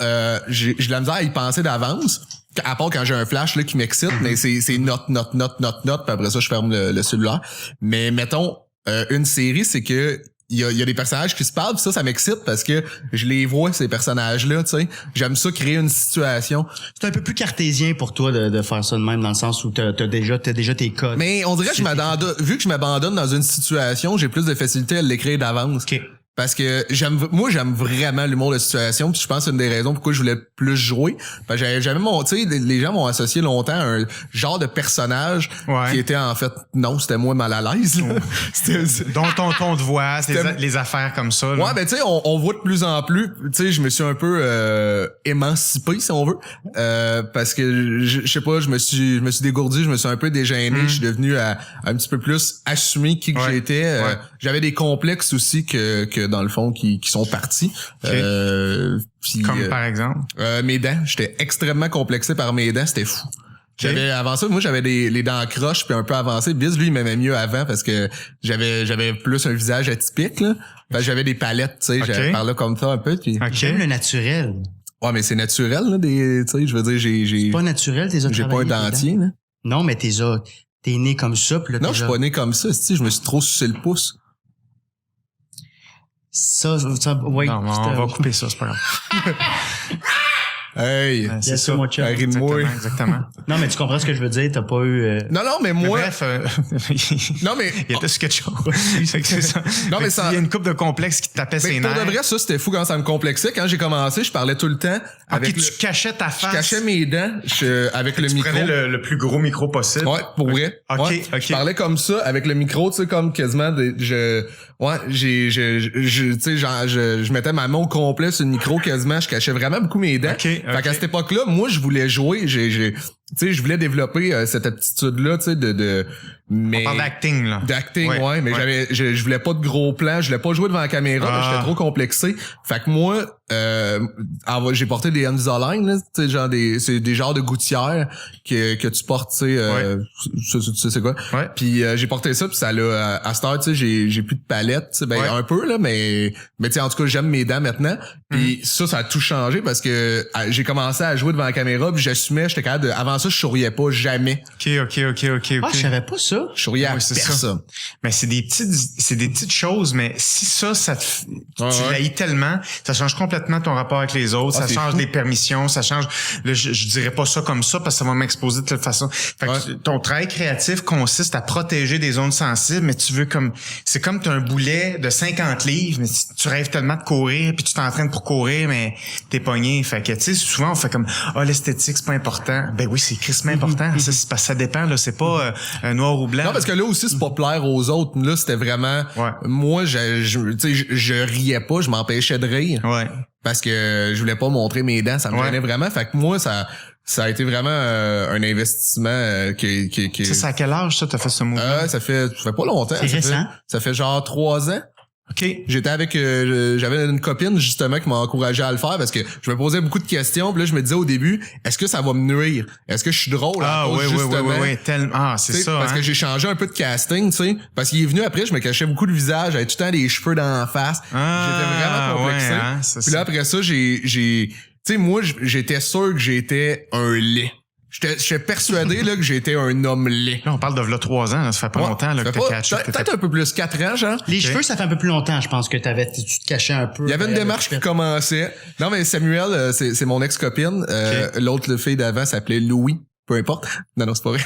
j'ai de la misère à y penser d'avance. À part quand j'ai un flash là qui m'excite, mais c'est note, puis après ça je ferme le cellulaire. Mais mettons une série, c'est que il y a des personnages qui se parlent, pis ça m'excite parce que je les vois ces personnages-là, tu sais. J'aime ça créer une situation. C'est un peu plus cartésien pour toi de faire ça de même dans le sens où t'as déjà tes codes. Mais on dirait que vu que je m'abandonne dans une situation, j'ai plus de facilité à l'écrire d'avance. Okay. Parce que j'aime vraiment l'humour de situation, puis je pense que c'est une des raisons pourquoi je voulais plus jouer. Parce que j'avais jamais monté, les gens m'ont associé longtemps à un genre de personnage qui était en fait c'était moi mal à l'aise. Dont ton ton de voix, les affaires comme ça. Là. Ouais, ben tu sais on voit de plus en plus, tu sais je me suis un peu émancipé si on veut. Parce que je sais pas, je me suis dégourdi, je me suis un peu dégêné, je suis devenu un petit peu plus assumé qui que j'étais. J'avais des complexes aussi que dans le fond qui sont partis. Puis, comme par exemple mes dents, j'étais extrêmement complexé par mes dents, c'était fou. Avant ça, moi j'avais les dents croches puis un peu avancées. Biz lui il m'aimait mieux avant parce que j'avais plus un visage atypique là. Parce que j'avais des palettes, tu sais, j'avais par là comme ça un peu puis j'aime le naturel. Ouais, mais c'est naturel là tu sais, je veux dire j'ai c'est pas naturel tes autres. J'ai pas un dentier là. Non, mais t'es né comme ça puis là non, je suis pas né comme ça, je me suis trop sucé le pouce. Ça oui. Non, on va couper ça, c'est pas grave. Hey, c'est ça. Exactement. Non, mais tu comprends ce que je veux dire, t'as pas eu... Non, mais moi... Mais bref, non, mais... Il y a tout quelque chose. C'est ça. Non, mais ça... Il y a une coupe de complexes qui te tapait ses nerfs. Pour de vrai, ça, c'était fou quand ça me complexait. Quand j'ai commencé, je parlais tout le temps avec tu cachais ta face. Je cachais mes dents avec le micro. Tu prenais le plus gros micro possible. Ouais, pour vrai. OK. Je parlais comme ça avec le micro, tu sais, comme quasiment je mettais ma main au complet sur le micro quasiment, je cachais vraiment beaucoup mes dents. Fait qu'à cette époque-là, moi je voulais jouer, je voulais développer cette aptitude-là, tu sais, mais on parle d'acting, là. D'acting, mais je voulais pas de gros plans, je voulais pas jouer devant la caméra, j'étais trop complexé. Fait que moi, j'ai porté des Invisalign, là, tu sais, genre c'est des genres de gouttières que tu portes, tu sais, c'est quoi. Puis j'ai porté ça, puis ça l'a, à cette heure, tu sais, j'ai plus de palette, tu sais, un peu, là, mais tu sais, en tout cas, j'aime mes dents maintenant. Puis ça a tout changé parce que j'ai commencé à jouer devant la caméra, puis j'assumais, j'étais capable de, avant ça, je souriais pas jamais. OK. Je savais pas ça. ça? Je souriais à personne. Mais c'est des petites choses, mais si ça tu l'haïs tellement, ça change complètement ton rapport avec les autres, ça change les permissions, ça change, là, je dirais pas ça comme ça parce que ça va m'exposer de toute façon. Fait que ton travail créatif consiste à protéger des zones sensibles, mais tu veux c'est comme t'as un boulet de 50 livres, mais tu rêves tellement de courir, puis tu t'entraînes pour courir, mais t'es pogné. Fait que, tu sais, souvent, on fait comme, l'esthétique, c'est pas important. Ben oui, c'est crissement important. Ça, c'est parce que ça dépend, là. C'est pas noir ou blanc. Non, parce que là aussi, c'est pas plaire aux autres. Là, c'était vraiment, moi, je riais pas, je m'empêchais de rire. Ouais. Parce que je voulais pas montrer mes dents. Ça me gênait vraiment. Fait que moi, ça a été vraiment un investissement qui... C'est à quel âge, ça, t'as fait ce mouvement? Ça fait pas longtemps. C'est récent. Ça fait genre 3 ans. OK. J'étais avec j'avais une copine justement qui m'a encouragé à le faire parce que je me posais beaucoup de questions, puis là je me disais au début, est-ce que ça va me nuire? Est-ce que je suis drôle oui, tellement. C'est ça. Parce que j'ai changé un peu de casting, tu sais, parce qu'il est venu après, je me cachais beaucoup le visage, j'avais tout le temps des cheveux dans la face. J'étais vraiment complexé. Puis là après ça, j'ai tu sais, moi j'étais sûr que j'étais un lait. J'étais persuadé là que j'étais un homme laid. Là, on parle de là 3 ans, là, ça fait pas longtemps là, que t'as catché. Peut-être un peu plus, 4 ans, genre. Les cheveux, ça fait un peu plus longtemps, je pense que tu te cachais un peu. Il y avait une démarche qui commençait. Non, mais Samuel, c'est mon ex-copine. L'autre fille d'avant s'appelait Louis. Peu importe. Non, c'est pas vrai.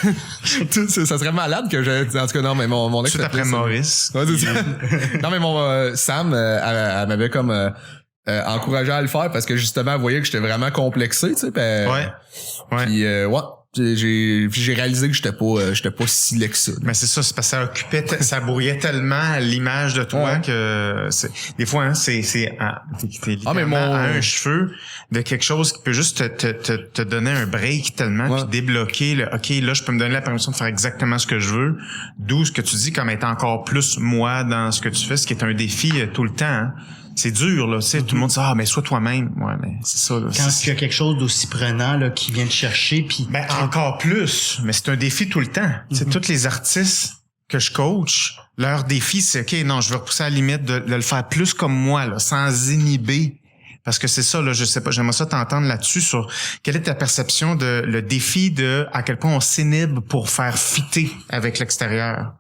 Ça serait malade que en tout cas, non, mais mon ex. Tout après Maurice. Ouais, c'est ça. Non, mais mon Sam, elle m'avait comme encouragé à le faire parce que justement, elle voyait que j'étais vraiment complexé, tu sais. Puis j'ai réalisé que j'étais pas si laid que ça. Mais c'est ça, c'est parce que ça brouillait tellement l'image de toi que des fois hein, c'est littéralement à un cheveu de quelque chose qui peut juste te donner un break tellement puis débloquer le OK, là je peux me donner la permission de faire exactement ce que je veux, d'où ce que tu dis comme être encore plus moi dans ce que tu fais, ce qui est un défi tout le temps. Hein. C'est dur, là, tu sais, tout le monde dit, mais sois toi-même. Ouais, mais c'est ça, là. Quand il y a quelque chose d'aussi prenant, là, qui vient te chercher, puis. Ben, encore plus. Mais c'est un défi tout le temps. Tu sais, tous les artistes que je coach, leur défi, c'est, OK, non, je vais repousser à la limite de le faire plus comme moi, là, sans inhiber. Parce que c'est ça, là, je sais pas, j'aimerais ça t'entendre là-dessus sur quelle est ta perception de le défi de à quel point on s'inhibe pour faire fitter avec l'extérieur.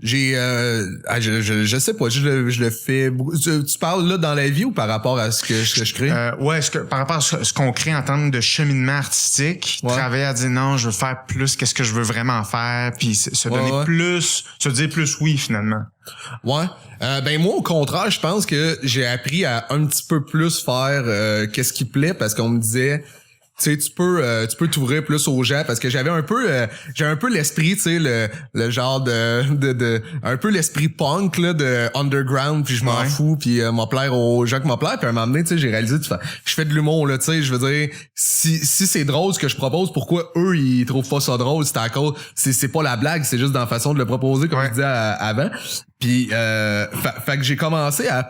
Je sais pas, je le fais beaucoup. Tu parles là dans la vie ou par rapport à ce que je crée? Par rapport à ce qu'on crée en termes de cheminement artistique, travailler à dire non, je veux faire plus, qu'est-ce que je veux vraiment faire, puis se donner plus, se dire plus oui finalement. Ouais. Ben moi au contraire, je pense que j'ai appris à un petit peu plus faire qu'est-ce qui plaît parce qu'on me disait tu sais, tu peux t'ouvrir plus aux gens parce que j'avais un peu l'esprit, tu sais, le genre de un peu l'esprit punk là de underground puis je m'en fous puis m'en plaire aux gens qui m'en plaisent puis à un moment donné, tu sais, j'ai réalisé je fais de l'humour là, tu sais, je veux dire si c'est drôle ce que je propose, pourquoi eux ils trouvent pas ça drôle, c'est à cause c'est pas la blague, c'est juste dans la façon de le proposer comme je disais avant. Puis fait que j'ai commencé à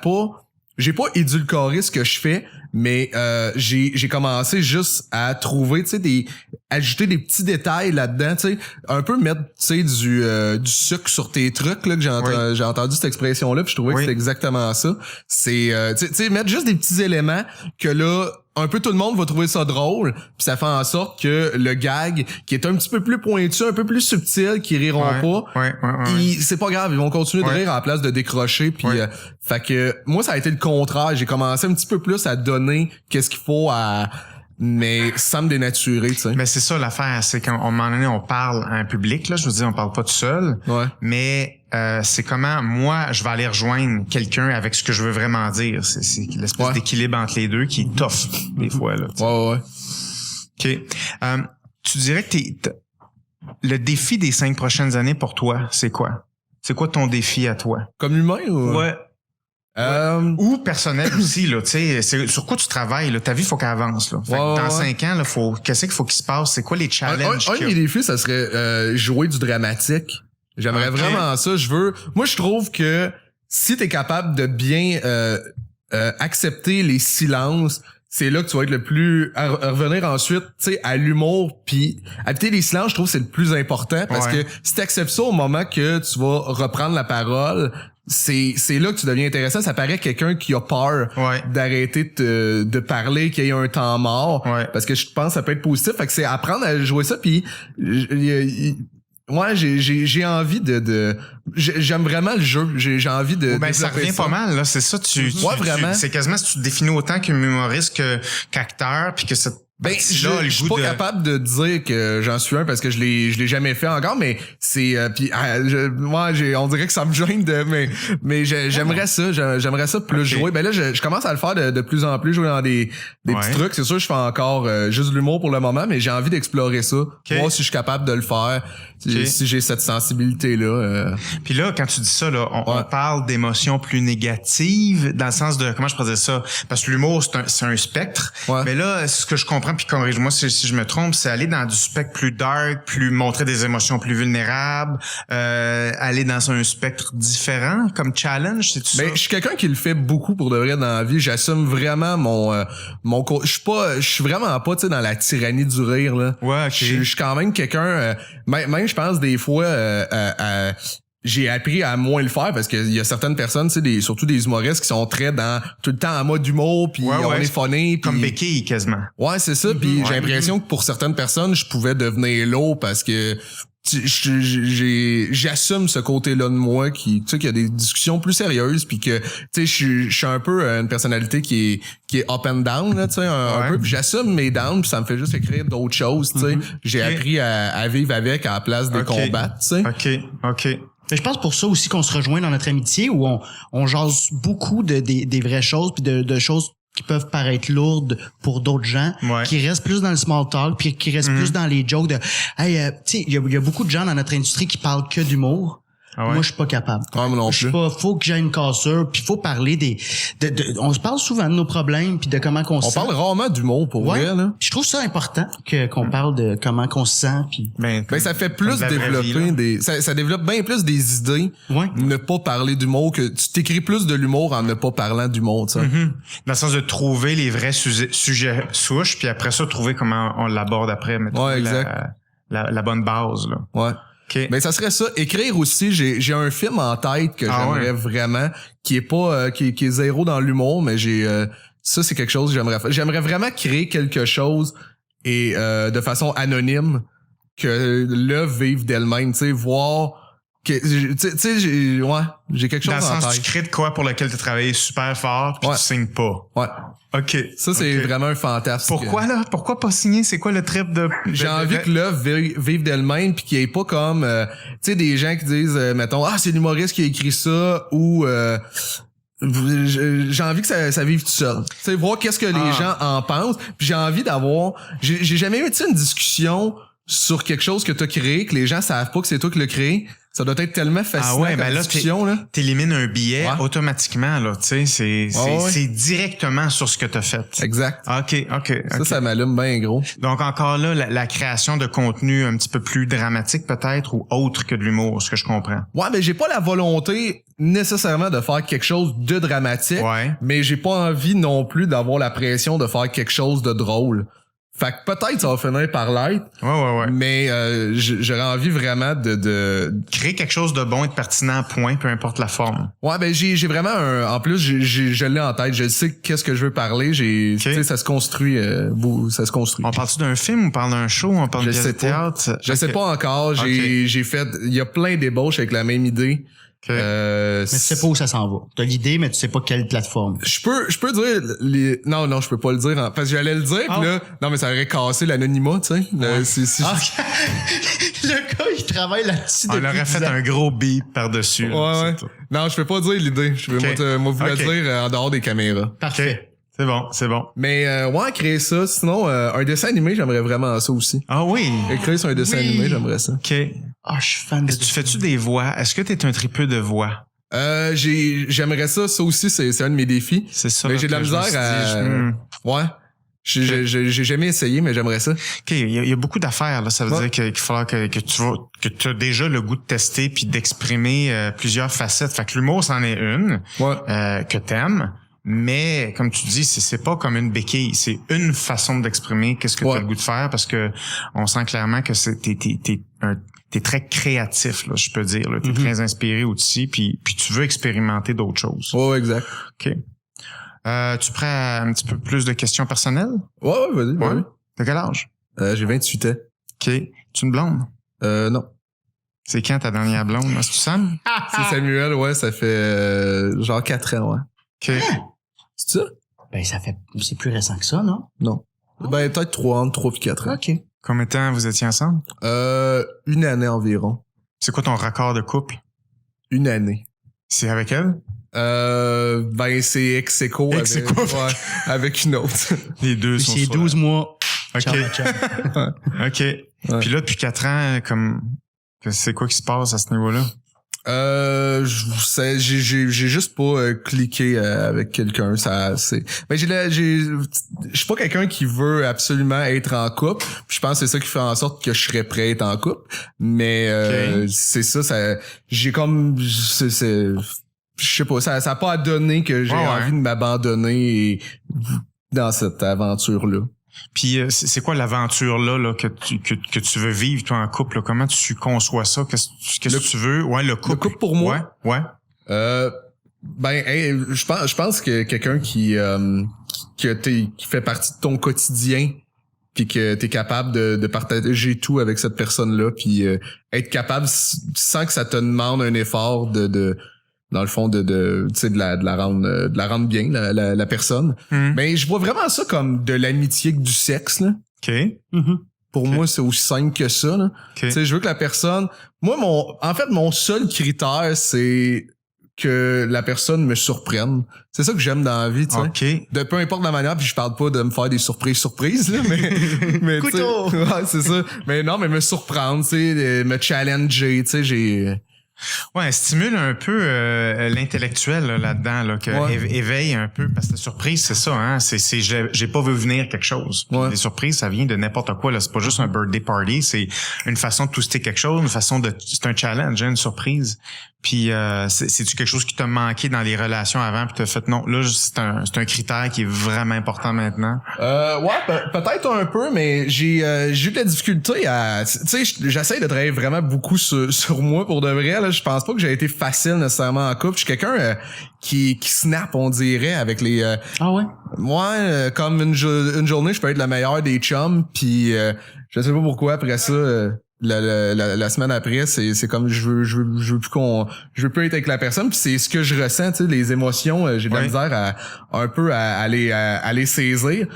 j'ai pas édulcoré ce que je fais, mais j'ai commencé juste à trouver, tu sais, ajouter des petits détails là-dedans, tu sais, un peu mettre, tu sais, du sucre sur tes trucs là que j'ai entendu cette expression-là, puis je trouvais que c'était exactement ça. C'est tu sais mettre juste des petits éléments que là un peu tout le monde va trouver ça drôle, puis ça fait en sorte que le gag qui est un petit peu plus pointu, un peu plus subtil, qui riront pas, c'est pas grave, ils vont continuer de rire à la place de décrocher, puis fait que moi ça a été le contraire, j'ai commencé un petit peu plus à donner qu'est-ce qu'il faut mais sans me dénaturer, tu sais. Mais c'est ça l'affaire, c'est qu'à un moment donné on parle à un public là, je veux dire on parle pas tout seul, mais c'est comment moi je vais aller rejoindre quelqu'un avec ce que je veux vraiment dire. C'est l'espèce d'équilibre entre les deux qui est tough des fois là. OK. Tu dirais que le défi des 5 prochaines années pour toi, c'est quoi? C'est quoi ton défi à toi? Comme humain ou? Ou personnel aussi là, tu sais, c'est sur quoi tu travailles là, ta vie faut qu'elle avance là. Fait que dans 5 ans là, qu'est-ce qu'il faut qu'il se passe, c'est quoi les challenges? Un de mes défis ça serait jouer du dramatique. J'aimerais vraiment ça, moi je trouve que si t'es capable de bien accepter les silences, c'est là que tu vas être le plus à revenir ensuite, tu sais, à l'humour, puis habiter les silences, je trouve que c'est le plus important parce que si t'acceptes ça au moment que tu vas reprendre la parole, c'est là que tu deviens intéressant. Ça paraît quelqu'un qui a peur d'arrêter de parler, qu'il y ait un temps mort. Ouais. Parce que je pense que ça peut être positif. Fait que c'est apprendre à jouer ça. Puis moi, j'ai envie j'aime vraiment le jeu. J'ai envie de. Ben ça revient pas mal là. C'est ça. Vraiment. C'est quasiment si tu te définis autant qu'humoriste qu'acteur, puis que cette Ben, je suis pas capable de dire que j'en suis un parce que je l'ai jamais fait encore, mais c'est on dirait que ça me gêne mais j'aimerais ça plus jouer. Ben là je commence à le faire de plus en plus, jouer dans des petits trucs. C'est sûr je fais encore juste de l'humour pour le moment, mais j'ai envie d'explorer ça. Voir si je suis capable de le faire, si j'ai cette sensibilité là. Puis là quand tu dis ça là, on parle d'émotions plus négatives dans le sens de comment je pourrais dire ça, parce que l'humour c'est un spectre. Mais là ce que je comprends, puis corrige-moi si je me trompe, c'est aller dans du spectre plus dark, plus montrer des émotions plus vulnérables, aller dans un spectre différent comme challenge, c'est tout ça? Je suis quelqu'un qui le fait beaucoup pour de vrai dans la vie. J'assume vraiment mon je suis vraiment pas tu sais dans la tyrannie du rire là. Ouais, OK. Je suis quand même quelqu'un même je pense des fois j'ai appris à moins le faire parce qu'il y a certaines personnes, tu sais, surtout des humoristes qui sont très dans tout le temps en mode humour, puis on est funny. Comme béquille quasiment. Ouais, c'est ça. Puis j'ai l'impression que pour certaines personnes, je pouvais devenir lourd parce que j'assume ce côté-là de moi qui, tu sais, qu'il y a des discussions plus sérieuses, puis que, tu sais, je suis un peu une personnalité qui est up and down, là, tu sais, un peu. Puis j'assume mes downs, puis ça me fait juste écrire d'autres choses, tu sais. J'ai appris à vivre avec à la place de combattre, tu sais. OK. Mais je pense pour ça aussi qu'on se rejoint dans notre amitié où on jase beaucoup des vraies choses puis de choses qui peuvent paraître lourdes pour d'autres gens, qui restent plus dans le small talk puis qui restent plus dans les jokes de hey, tu sais, il y a beaucoup de gens dans notre industrie qui parlent que d'humour. Moi, je suis pas capable. Faut que j'aie une cassure, puis faut parler on se parle souvent de nos problèmes puis de comment qu'on se sent. On parle rarement d'humour pour vrai, là. Je trouve ça important qu'on parle de comment qu'on se sent puis ça fait plus développer ça développe bien plus des idées. Ne pas parler d'humour que tu t'écris plus de l'humour en ne pas parlant d'humour, tu sais. Dans le sens de trouver les vrais sujets souches puis après ça trouver comment on l'aborde après, la bonne base là. Mais ça serait ça. Écrire aussi, j'ai un film en tête que j'aimerais vraiment, qui est pas qui est zéro dans l'humour, mais ça c'est quelque chose que j'aimerais faire. J'aimerais vraiment créer quelque chose et de façon anonyme que l'œuvre vive d'elle-même, tu sais, voir que tu sais j'ai quelque chose en tête. Dans le sens tu crées de quoi pour lequel tu as travaillé super fort puis tu signes pas. OK. Ça, c'est vraiment un fantasme. Pourquoi, là? Pourquoi pas signer? C'est quoi le trip de... J'ai envie que l'œuvre vive d'elle-même pis qu'il n'y ait pas comme, tu sais, des gens qui disent, mettons, c'est l'humoriste qui a écrit ça ou, j'ai envie que ça vive tout seul. Tu sais, voir qu'est-ce que les gens en pensent. Puis j'ai envie d'avoir... J'ai jamais eu, tu sais, une discussion sur quelque chose que t'as créé, que les gens savent pas que c'est toi qui l'as créé. Ça doit être tellement fascinant comme discussion, là. T'élimines un billet automatiquement, là, tu sais, c'est directement sur ce que t'as fait. Exact. OK. Ça m'allume bien gros. Donc encore là, la création de contenu un petit peu plus dramatique peut-être ou autre que de l'humour, ce que je comprends. Ouais, mais j'ai pas la volonté nécessairement de faire quelque chose de dramatique, mais j'ai pas envie non plus d'avoir la pression de faire quelque chose de drôle. Fait que peut-être ça va finir par l'être. Mais j'aurais envie vraiment de créer quelque chose de bon et de pertinent, point, peu importe la forme. Ouais, ben j'ai vraiment en plus je l'ai en tête, je sais qu'est-ce que je veux parler, tu sais ça se construit On parle-tu d'un film, on parle d'un show, on parle de pièce de théâtre? Je sais pas encore, j'ai fait il y a plein d'ébauches avec la même idée. Mais tu sais pas où ça s'en va. T'as l'idée, mais tu sais pas quelle plateforme. Je peux dire non, je peux pas le dire parce que j'allais le dire pis là, non mais ça aurait cassé l'anonymat, tu sais. Le gars, il travaille là-dessus. On aurait fait un gros beep par-dessus. Ouais. Non, je peux pas dire l'idée. Je vais vous le dire en dehors des caméras. Parfait. C'est bon. Mais créer ça, sinon un dessin animé, j'aimerais vraiment ça aussi. Ah oui. Créer sur un dessin animé, j'aimerais ça. OK. Je suis fan de ça. Tu fais-tu des voix? Est-ce que t'es un tripeux de voix? J'aimerais ça aussi c'est un de mes défis. C'est ça. Mais j'ai de la misère j'ai jamais essayé, mais j'aimerais ça. OK, il y a beaucoup d'affaires là, ça veut dire qu'il faudra que tu as déjà le goût de tester puis d'exprimer plusieurs facettes. Fait que l'humour c'en est une que t'aimes. Mais comme tu dis, c'est pas comme une béquille, c'est une façon d'exprimer qu'est-ce que tu as le goût de faire parce que on sent clairement que t'es t'es très créatif, là, je peux dire. Là. T'es très inspiré aussi, puis tu veux expérimenter d'autres choses. Ouais, exact. OK. Tu prêt à un petit peu plus de questions personnelles? Ouais, vas-y. Ouais. Ouais. T'as quel âge? J'ai 28 ans. OK. Tu une blonde? Non. C'est quand ta dernière blonde? C'est-tu Sam? C'est Samuel, ouais, ça fait genre 4 ans, ouais. OK. C'est ça? Ben, c'est plus récent que ça, non? Non. Ben, peut-être 3 et 4 ans. OK. Combien de temps vous étiez ensemble? 1 année environ. C'est quoi ton raccord de couple? 1 année. C'est avec elle? Ben, c'est ex-écho avec une autre. Les deux sont C'est 12 mois. OK. Ciao. OK. Ouais. Puis là, depuis 4 ans, c'est quoi qui se passe à ce niveau-là? J'ai juste pas cliqué avec quelqu'un. Ben, je suis pas quelqu'un qui veut absolument être en couple. Je pense que c'est ça qui fait en sorte que je serais prêt à être en couple. Mais c'est ça. J'ai comme, je sais pas, ça a pas donné que j'ai envie de m'abandonner dans cette aventure-là. Puis c'est quoi l'aventure là que tu veux vivre toi en couple là? Comment tu conçois ça? Qu'est-ce que tu veux? Ouais, le couple. Le couple pour moi. Ouais. Ben, je pense que quelqu'un qui fait partie de ton quotidien, puis que t'es capable de partager tout avec cette personne-là, puis être capable sans que ça te demande un effort dans le fond de la rendre bien la personne. Mais je vois vraiment ça comme de l'amitié que du sexe là. OK. Pour moi, c'est aussi simple que ça là. Okay. Tu sais, je veux que la personne mon seul critère c'est que la personne me surprenne. C'est ça que j'aime dans la vie, tu sais. Okay. De peu importe la manière, puis je parle pas de me faire des surprises là, mais couteau. Ouais, c'est ça. Mais non, mais me surprendre, tu sais, me challenger, tu sais, j'ai Ouais, stimule un peu l'intellectuel là-dedans, là, que éveille un peu, parce que la surprise, c'est ça, hein, c'est j'ai pas vu venir quelque chose. Ouais. Les surprises, ça vient de n'importe quoi, là, c'est pas juste un birthday party, c'est une façon de twister quelque chose, c'est un challenge, hein, une surprise. Puis c'est-tu quelque chose qui t'a manqué dans les relations avant, puis t'as fait non, là c'est un critère qui est vraiment important maintenant. Peut-être un peu, mais j'ai eu de la difficulté à, tu sais, j'essaie de travailler vraiment beaucoup sur moi pour de vrai là. Je pense pas que j'ai été facile nécessairement en couple. Je suis quelqu'un qui snap, on dirait, avec les. Ah ouais. Moi, comme une journée, je peux être la meilleure des chums, puis je sais pas pourquoi après ça. La semaine après, c'est comme je veux plus être avec la personne, puis c'est ce que je ressens, tu sais, les émotions, j'ai de la misère à les saisir.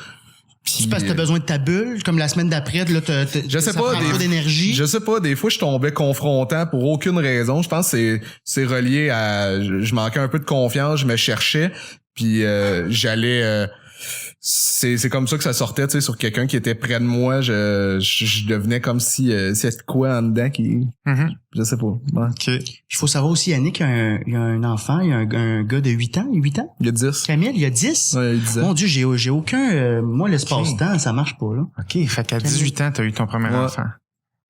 C'est parce que t'as besoin de ta bulle, comme la semaine d'après, là, je sais pas, trop d'énergie. Je sais pas, des fois je tombais confrontant pour aucune raison. Je pense que c'est relié à je manquais un peu de confiance, je me cherchais, puis j'allais c'est comme ça que ça sortait, tu sais, sur quelqu'un qui était près de moi, je devenais comme si c'était quoi en dedans qui je sais pas. Ouais. Okay. Il faut savoir aussi, Yannick, il y a un enfant, il y a un gars de 8 ans. Il y a 10. Camille, il y a 10? Ouais, il y a 10 ans. Mon Dieu, j'ai aucun moi l'espace-temps, ça marche pas là. OK, fait qu'à 18 ans, t'as eu ton premier enfant.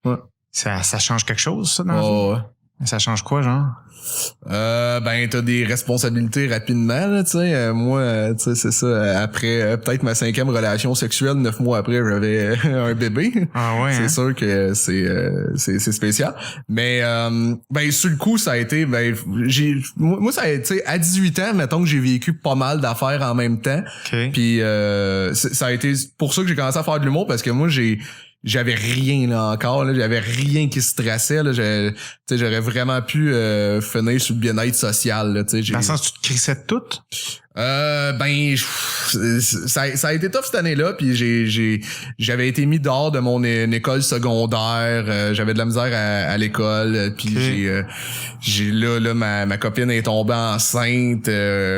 Ouais. Ça change quelque chose ça dans la vie? Ouais. Ça change quoi, genre? Ben t'as des responsabilités rapidement là, tu sais. Moi, tu sais, c'est ça. Après peut-être ma 5e relation sexuelle, 9 mois après, j'avais un bébé. Ah ouais. C'est sûr que c'est spécial. Mais ben sur le coup, ça a été moi ça a été à 18 ans, mettons que j'ai vécu pas mal d'affaires en même temps. Okay. Puis ça a été pour ça que j'ai commencé à faire de l'humour, parce que moi j'avais rien là encore là, j'avais rien qui stressait là, j'aurais vraiment pu finir sur le bien-être social là, tu sais. Dans le sens tu te crissais de tout? Ben ça a été tough cette année-là, puis j'avais été mis dehors de mon école secondaire, j'avais de la misère à l'école, puis j'ai là ma copine est tombée enceinte,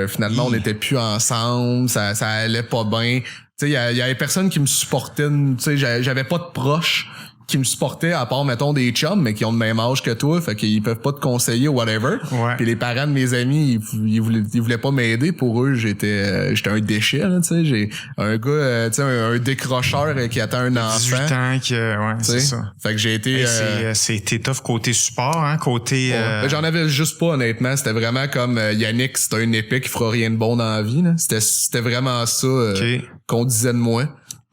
finalement on n'était plus ensemble, ça allait pas bien. Tu sais, il y avait personne qui me supportait, tu sais, j'avais pas de proches qui me supportaient, à part, mettons, des chums, mais qui ont le même âge que toi, fait qu'ils peuvent pas te conseiller ou whatever. Ouais. Puis les parents de mes amis, ils voulaient pas m'aider. Pour eux, j'étais un déchet, là, tu sais. J'ai un gars, tu sais, un décrocheur qui attend un enfant. 18 ans, ouais, c'est ça. Fait que j'ai été... C'était tough côté support, hein, côté... Ben, j'en avais juste pas, honnêtement. C'était vraiment comme Yannick, c'est un épée qui fera rien de bon dans la vie, là. C'était vraiment ça qu'on disait de moi.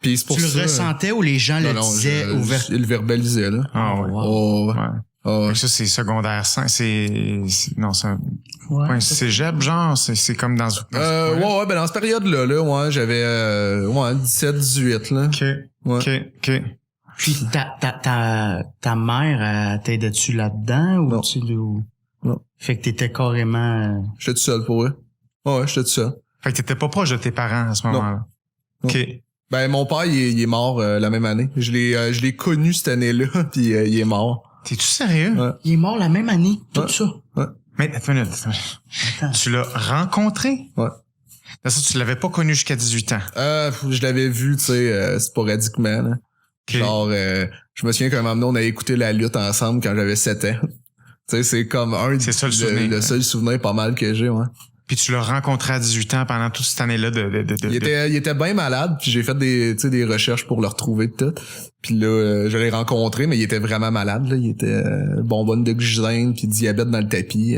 Puis c'est pour tu ça, le ressentais ou les gens le disaient ouvertement? Il le verbalisait, là. Ah ouais. Oh, ouais. Ouais. Oh, Ça, c'est secondaire 5. Non, c'est un... Ouais, cégep, genre, c'est comme dans ouais, ben dans cette période-là, ouais, j'avais 17, 18, là. OK. Ouais. OK. Puis ta mère, t'aidais-tu là-dedans ou non. Non. Fait que t'étais carrément... J'étais tout seul pour eux. Ouais, j'étais tout seul. Fait que t'étais pas proche de tes parents à ce moment-là. Non. OK. Ben mon père, il est mort la même année. Je l'ai connu cette année-là, puis il est mort. T'es-tu sérieux? Ouais. Il est mort la même année, tout ça. Ouais. Mais attends une minute. Attends. Tu l'as rencontré? Ouais. Ça, tu l'avais pas connu jusqu'à 18 ans. Je l'avais vu, tu sais, sporadiquement, là. Okay. Genre, je me souviens qu'un moment donné, on a écouté la lutte ensemble quand j'avais 7 ans. Tu sais, c'est comme c'est ça, le seul souvenir pas mal que j'ai, ouais. Puis tu l'as rencontré à 18 ans pendant toute cette année-là Il était bien malade, puis j'ai fait des recherches pour le retrouver tout. Puis là, je l'ai rencontré, mais il était vraiment malade, là. Il était bonbonne d'oxygène, puis diabète dans le tapis.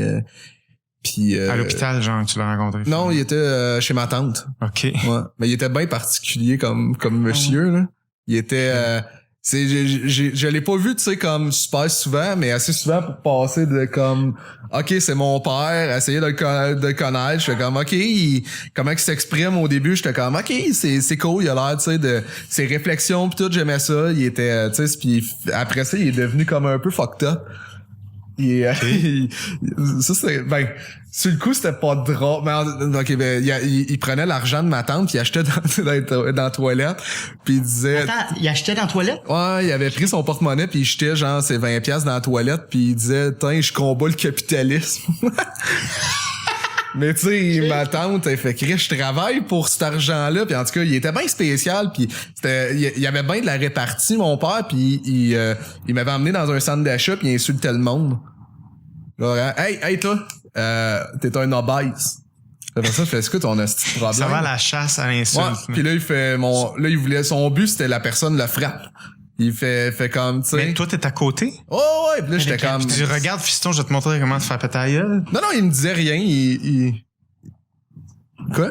Puis à l'hôpital, genre, tu l'as rencontré? Non, il était chez ma tante. OK. Ouais. Mais il était bien particulier comme monsieur, là. Il était... je l'ai pas vu, tu sais, comme super souvent, mais assez souvent pour passer de comme OK, c'est mon père, essayer de le connaître. Je fais comme OK, comment il s'exprime au début, j'étais comme OK, c'est cool, il a l'air, tu sais, de ses réflexions pis tout, j'aimais ça. Il était, tu sais, puis après ça, il est devenu comme un peu fucked up. Ça c'est sur le coup c'était pas drôle, mais ok, ben il prenait l'argent de ma tante puis il achetait dans la toilette puis il disait attends, il achetait dans la toilette? Ouais, il avait pris son porte-monnaie puis il jetait genre ses 20$ dans la toilette puis il disait tiens, je combats le capitalisme. Mais tu sais, ma tante, elle fait que je travaille pour cet argent-là, puis en tout cas, il était bien spécial, puis il y avait bien de la répartie, mon père, puis il m'avait emmené dans un centre d'achat, puis il insultait le monde. Genre, hey toi, t'es un obèse. Après ça, je fais écoute, on a ce petit problème. Ça va à la chasse à l'insulte. Ouais, puis là il voulait son but, c'était la personne le frappe. Il fait comme, tu sais. Mais toi, t'es à côté? Oh ouais, pis là, j'étais comme... Tu dis, regarde, fiston, je vais te montrer comment te faire péter la gueule. Non, il me disait rien, Quoi?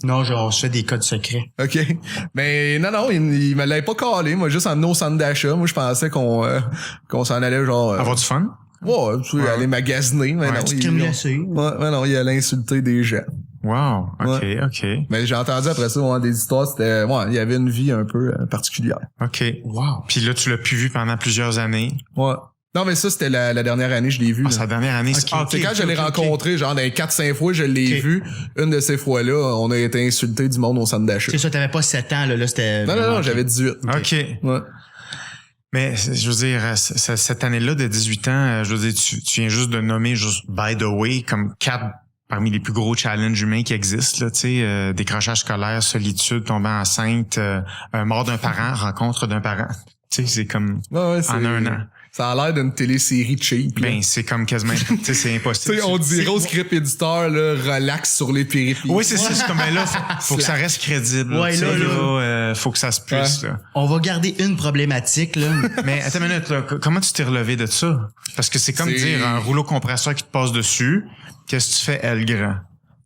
Non, genre, on se fait des codes secrets. OK. Mais non, il me l'avait pas calé. Moi, juste emmené au centre d'achat. Moi, je pensais qu'on s'en allait, genre... Avoir du fun? Ouais, tu sais, aller magasiner. Mais non, il allait insulter des gens. Wow, OK, ouais. OK. Mais j'ai entendu après ça des histoires, c'était il y avait une vie un peu particulière. OK. Wow. Puis là, tu l'as plus vu pendant plusieurs années. Ouais. Non, mais ça, c'était la dernière année, je l'ai vu. Ah, c'est la dernière année. Okay. C'est quand je l'ai rencontré, genre, dans les 4-5 fois, je l'ai vu. Une de ces fois-là, on a été insulté du monde au centre d'achat. C'est ça, t'avais pas 7 ans, là c'était... Non, j'avais 18. OK. Ouais. Mais, je veux dire, cette année-là de 18 ans, je veux dire, tu viens juste de nommer, juste by the way, comme 4 parmi les plus gros challenges humains qui existent, là, tu sais, décrochage scolaire, solitude, tomber enceinte, mort d'un parent, rencontre d'un parent. Tu sais, c'est comme en un an. Ça a l'air d'une télésérie cheap. Ben, c'est comme quasiment, tu sais, c'est impossible. Tu sais, on dirait au script éditeur, là, relax sur les péripéties. Oui, c'est ça, c'est comme là, faut que ça reste crédible. Ouais, là, faut que ça se puisse, là. On va garder une problématique, là. Mais, attends une minute, là, comment tu t'es relevé de ça? Parce que c'est comme dire un rouleau compresseur qui te passe dessus. Qu'est-ce que tu fais, elle, grand?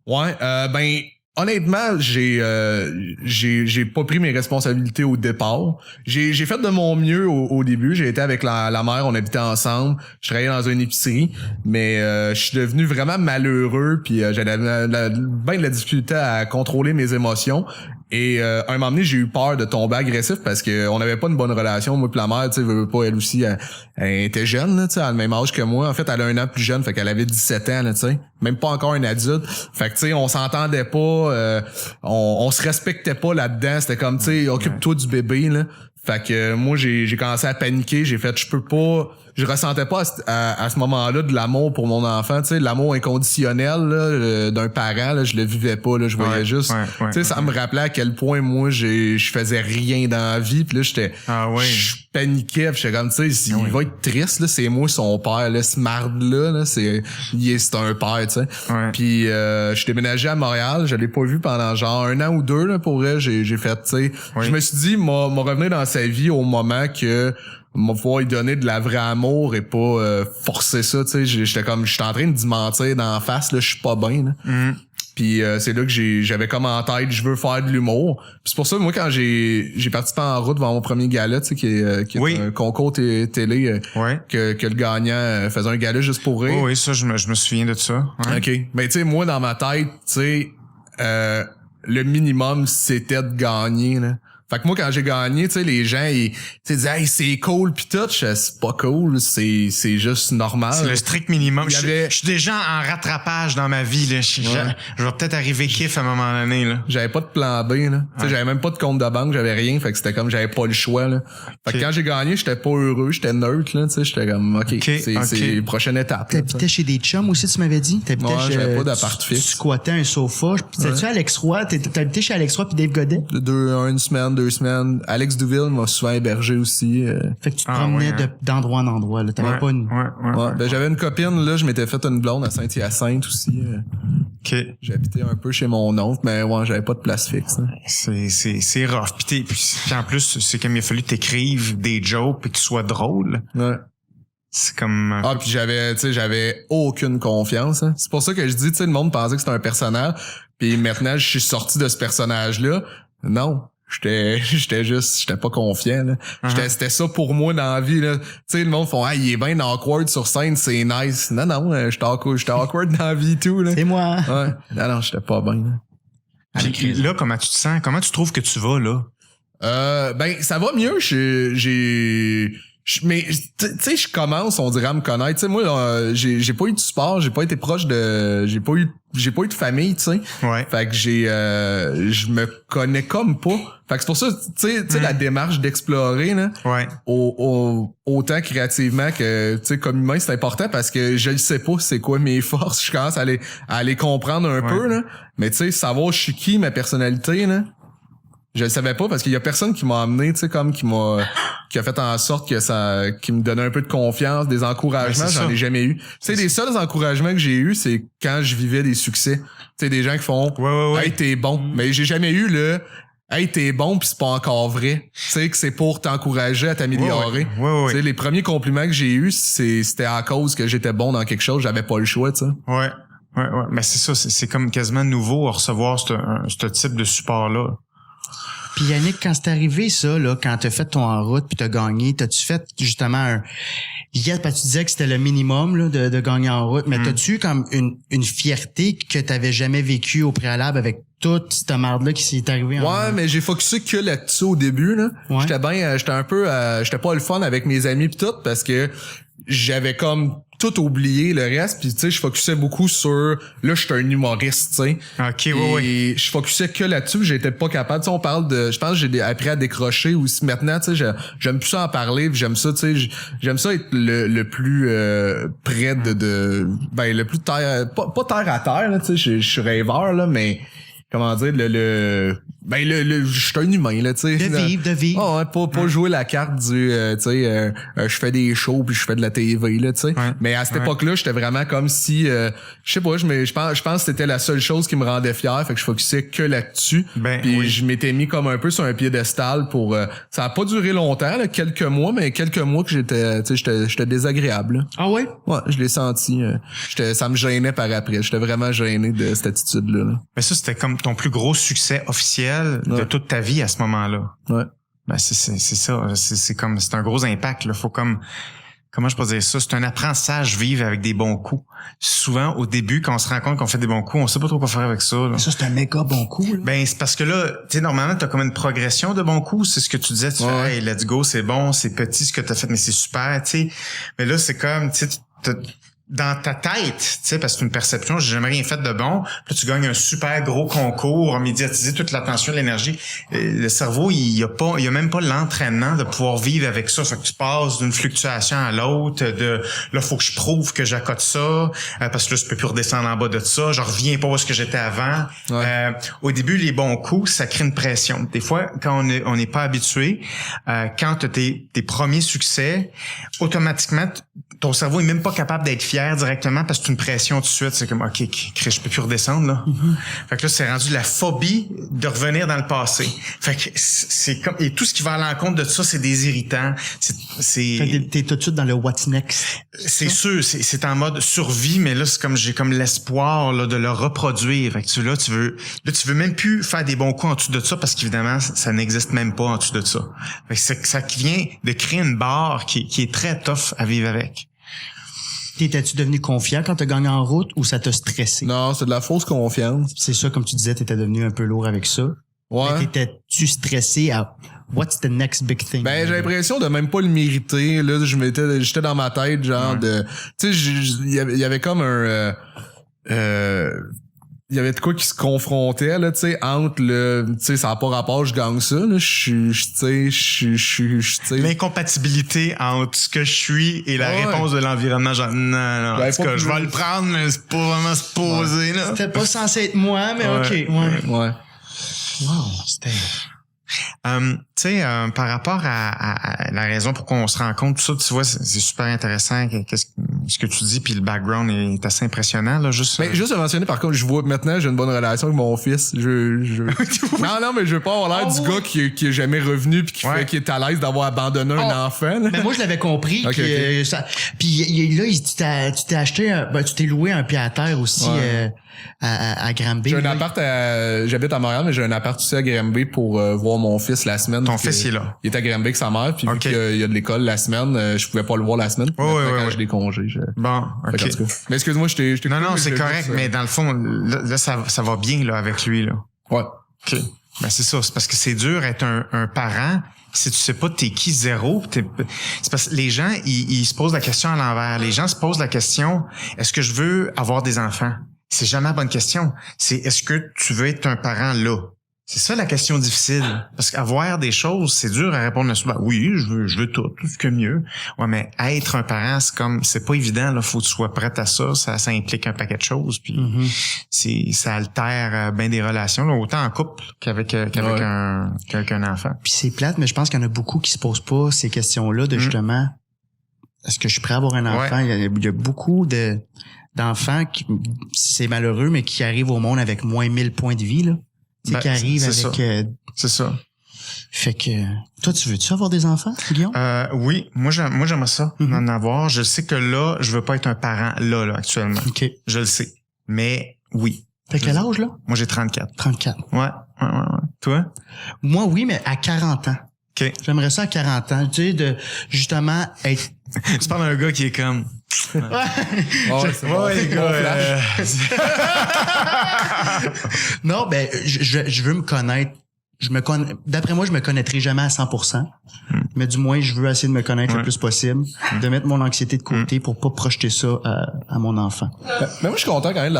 Ouais, ben, honnêtement, j'ai pas pris mes responsabilités au départ. J'ai fait de mon mieux au début. J'ai été avec la mère, on habitait ensemble. Je travaillais dans une épicerie, mais je suis devenu vraiment malheureux. Puis j'avais bien de la difficulté à contrôler mes émotions. Et à un moment donné, j'ai eu peur de tomber agressif parce que on n'avait pas une bonne relation. Moi, puis la mère, tu sais, veut pas, elle aussi, elle était jeune, là, tu sais, elle a le même âge que moi. En fait, elle a un an plus jeune, fait qu'elle avait 17 ans, là, tu sais, même pas encore un adulte. Fait que tu sais, on s'entendait pas, on se respectait pas là-dedans. C'était comme, tu sais, occupe-toi du bébé, là. Fait que moi, j'ai commencé à paniquer. J'ai fait, je ressentais pas à ce moment-là de l'amour pour mon enfant, tu sais, l'amour inconditionnel là, d'un parent, là, je le vivais pas, là, je voyais juste, tu sais, ça me rappelait à quel point moi je faisais rien dans la vie, puis là je paniquais, puis j'étais comme, tu sais, il va être triste là, c'est moi son père, là, ce marde là, c'est un père, tu sais. Puis je déménageais à Montréal, je l'ai pas vu pendant genre 1 an ou 2 là, pour vrai, j'ai fait, tu sais, je me suis dit m'a revenir dans sa vie au moment que m'a pouvoir lui donner de la vraie amour et pas forcer ça, tu sais, j'étais en train de d'y mentir d'en face, là, je suis pas bien, là. Puis c'est là que j'avais comme en tête, je veux faire de l'humour. Puis c'est pour ça, moi, quand j'ai participé en route devant mon premier gala, tu sais, qui est un concours télé, que le gagnant faisait un gala juste pour rire. Oui, ça, je me souviens de ça. Ouais. OK. Mais tu sais, moi, dans ma tête, tu sais, le minimum, c'était de gagner, là. Fait que moi, quand j'ai gagné, tu sais, les gens, ils disaient, hey, c'est cool pis tout. C'est pas cool, c'est juste normal. C'est le strict minimum. Je suis déjà en rattrapage dans ma vie, là. Je vais peut-être arriver kiff à un moment donné, là. J'avais pas de plan B, là. Tu sais, j'avais même pas de compte de banque, j'avais rien. Fait que c'était comme, j'avais pas le choix, là. Fait que quand j'ai gagné, j'étais pas heureux, j'étais neutre, là. Tu sais, j'étais comme, OK, c'est la prochaine étape. T'habitais chez des chums aussi, tu m'avais dit? J'avais pas d'appart fixe. Tu squattais un sofa. T'étais-tu Alex Roy? T'habitais chez Alex Roy puis Dave Godet? Une semaine, 2 semaines. Alex Douville m'a souvent hébergé aussi. Fait que tu te promenais d'endroit en endroit, là. T'avais pas une... Ben, j'avais une copine, là, je m'étais fait une blonde à Saint-Hyacinthe aussi. OK. J'habitais un peu chez mon oncle, mais j'avais pas de place fixe. Hein. C'est rough. Puis en plus, c'est comme il a fallu que t'écrives des jokes et que tu sois drôle. Ouais. C'est comme... puis j'avais aucune confiance. Hein. C'est pour ça que je dis, tu sais, le monde pensait que c'était un personnage. Puis maintenant, je suis sorti de ce personnage-là. Non. J'étais pas confiant, là. C'était ça pour moi dans la vie, là. Tu sais, le monde font, ah, il est bien awkward sur scène, c'est nice. Non, j'étais awkward dans la vie, tout, là. C'est moi. Ouais. Non, j'étais pas bien, là. Puis là, comment tu te sens? Comment tu trouves que tu vas, là? Ben, ça va mieux. Mais tu sais, je commence, on dirait, à me connaître. Tu sais, moi, là, j'ai pas eu de sport, j'ai pas été proche de, j'ai pas eu de famille, tu sais. Ouais. Fait que je me connais comme pas. Fait que c'est pour ça, tu sais, la démarche d'explorer, là. Ouais. Autant créativement que, tu sais, comme humain, c'est important parce que je ne sais pas c'est quoi mes forces. Je commence à les comprendre un peu, là. Mais tu sais, savoir je suis qui, ma personnalité, là. Je le savais pas parce qu'il y a personne qui m'a amené, tu sais, comme qui a fait en sorte que qui me donnait un peu de confiance, des encouragements, j'en ai jamais eu. Tu sais, les seuls encouragements que j'ai eu, c'est quand je vivais des succès. Tu sais, des gens qui font, hey, t'es bon. Mais j'ai jamais eu le, hey, t'es bon pis c'est pas encore vrai. Tu sais, que c'est pour t'encourager à t'améliorer. Tu sais, les premiers compliments que j'ai eus, c'était à cause que j'étais bon dans quelque chose, j'avais pas le choix, tu sais. Ouais. Mais c'est ça, c'est comme quasiment nouveau à recevoir ce type de support-là. Puis Yannick, quand c'est arrivé ça, là, quand t'as fait ton en route puis t'as gagné, t'as-tu fait justement un... Hier, tu disais que c'était le minimum là, de gagner en route, mais t'as-tu eu comme une fierté que t'avais jamais vécue au préalable avec toute cette merde-là qui s'est arrivée en route? Mais j'ai focusé que là-dessus au début, là. Ouais. J'étais un peu... j'étais pas le fun avec mes amis pis tout parce que j'avais comme tout oublié le reste, puis tu sais, je focusais beaucoup sur là je suis un humoriste, tu sais. OK, et je focusais que là-dessus, j'étais pas capable. Tu sais, on parle de, je pense que j'ai appris à décrocher aussi maintenant, tu sais, j'aime plus ça en parler, puis j'aime ça, tu sais, j'aime ça être le plus près de ben le plus terre pas terre à terre là, tu sais, je suis rêveur là, mais comment dire je suis un humain là, tu sais. De vivre. Oh, ouais, pas jouer la carte du tu sais je fais des shows puis je fais de la TV là, tu sais. Ouais. Mais à cette époque-là, j'étais vraiment comme si je sais pas, je pense que c'était la seule chose qui me rendait fier, fait que je focusais que là-dessus. Puis je m'étais mis comme un peu sur un piédestal pour ça a pas duré longtemps, là, quelques mois que j'étais tu sais j'étais désagréable. Là. Ah ouais? Ouais, je l'ai senti ça me gênait par après, j'étais vraiment gêné de cette attitude là. Mais ça c'était comme ton plus gros succès officiel de toute ta vie à ce moment-là. Ouais. Ben c'est ça, c'est un gros impact là, faut comme comment je peux dire ça, c'est un apprentissage vivre avec des bons coups. Souvent au début quand on se rend compte qu'on fait des bons coups, on sait pas trop quoi faire avec ça là. Ça c'est un méga bon coup là. Ben c'est parce que là, tu sais normalement tu as comme une progression de bons coups, c'est ce que tu disais, tu fais hey, let's go, c'est bon, c'est petit ce que tu as fait mais c'est super, tu sais. Mais là c'est comme tu sais dans ta tête, tu sais, parce que c'est une perception, j'ai jamais rien fait de bon. Puis là, tu gagnes un super gros concours, médiatiser toute l'attention, l'énergie. Le cerveau, il y a même pas l'entraînement de pouvoir vivre avec ça. Fait que tu passes d'une fluctuation à l'autre, là, faut que je prouve que j'accote ça, parce que là, je peux plus redescendre en bas de ça. Je reviens pas où est-ce que j'étais avant. Ouais. Au début, les bons coups, ça crée une pression. Des fois, quand on n'est pas habitué, quand tu as tes premiers succès, automatiquement, ton cerveau est même pas capable d'être fier fier directement parce que c'est une pression tout de suite. C'est comme, OK, je peux plus redescendre, là. Fait que là, c'est rendu la phobie de revenir dans le passé. Fait que c'est comme, et tout ce qui va à l'encontre de ça, c'est des irritants. T'es tout de suite dans le what's next. C'est sûr, c'est en mode survie, mais là, c'est comme, j'ai comme l'espoir, là, de le reproduire. Fait que tu veux même plus faire des bons coups en dessous de ça parce qu'évidemment, ça n'existe même pas en dessous de ça. Fait que ça qui vient de créer une barre qui est très tough à vivre avec. T'étais-tu devenu confiant quand t'as gagné en route ou ça t'a stressé? Non, c'est de la fausse confiance. C'est ça, comme tu disais, t'étais devenu un peu lourd avec ça. Ouais. Mais t'étais-tu stressé à what's the next big thing? Ben, j'ai l'impression de même pas le mériter. Là, j'étais dans ma tête, genre de, tu sais, il y avait comme un, il y avait de quoi qui se confrontait, là, tu sais, entre le, tu sais, ça n'a pas rapport, je gagne ça, là, tu sais. L'incompatibilité entre ce que je suis et la réponse de l'environnement, genre, non, en tout cas, je vais le prendre, mais c'est pas vraiment se poser, là. C'était pas censé être moi, mais OK, ouais. Wow, c'était... Tu sais, par rapport à la raison pourquoi on se rencontre, tout ça, tu vois, c'est super intéressant. Ce que tu dis, puis le background est assez impressionnant, là. Juste à mentionner, par contre, je vois maintenant, j'ai une bonne relation avec mon fils. Non, mais je veux pas avoir l'air du gars qui est jamais revenu puis qui est à l'aise d'avoir abandonné un enfant. Là. Mais moi, je l'avais compris. Okay. Ça... Puis là, tu t'es acheté, tu t'es loué un pied à terre aussi. À Granby. J'ai un appart j'habite à Montréal, mais j'ai un appart aussi à Granby pour voir mon fils la semaine. Ton fils est là. Il est à Granby avec sa mère, puis vu qu'il y a de l'école la semaine, je pouvais pas le voir la semaine. Quand j'ai des congés. Bon, OK. Mais excuse-moi, je t'ai Non, c'est correct, mais dans le fond, là ça va bien là avec lui, là. Ouais. OK. Ben c'est ça, c'est parce que c'est dur être un parent. Si tu sais pas t'es qui zéro, c'est parce que les gens, ils se posent la question à l'envers. Les gens se posent la question, est-ce que je veux avoir des enfants? C'est jamais la bonne question. C'est est-ce que tu veux être un parent là? C'est ça la question difficile. Parce qu'avoir des choses, c'est dur à répondre là-dessus. Ben, oui, je veux tout ce que mieux. Ouais, mais être un parent, c'est pas évident, là. Faut que tu sois prête à ça. Ça implique un paquet de choses. Puis ça altère bien des relations, là, autant en couple qu'avec un enfant. Puis c'est plate, mais je pense qu'il y en a beaucoup qui se posent pas ces questions-là de justement, est-ce que je suis prêt à avoir un enfant? Il y a beaucoup d'enfants qui, c'est malheureux, mais qui arrivent au monde avec moins 1000 points de vie, là. Ben, qui arrivent avec... C'est ça. Fait que... Toi, tu veux-tu avoir des enfants, Guillaume? Oui. Moi, j'aimerais ça, en avoir. Je sais que là, je veux pas être un parent là, actuellement. OK. Je le sais. Mais oui. T'as quel âge, là? Moi, j'ai 34. 34. Ouais. Toi? Moi, oui, mais à 40 ans. OK. J'aimerais ça à 40 ans. Tu sais, de justement être... Tu parles d'un gars qui est comme... Non, ben, je veux me connaître. D'après moi, je me connaîtrai jamais à 100%. Mais du moins, je veux essayer de me connaître le plus possible, de mettre mon anxiété de côté pour pas projeter ça à mon enfant. Mais moi, je suis content quand même.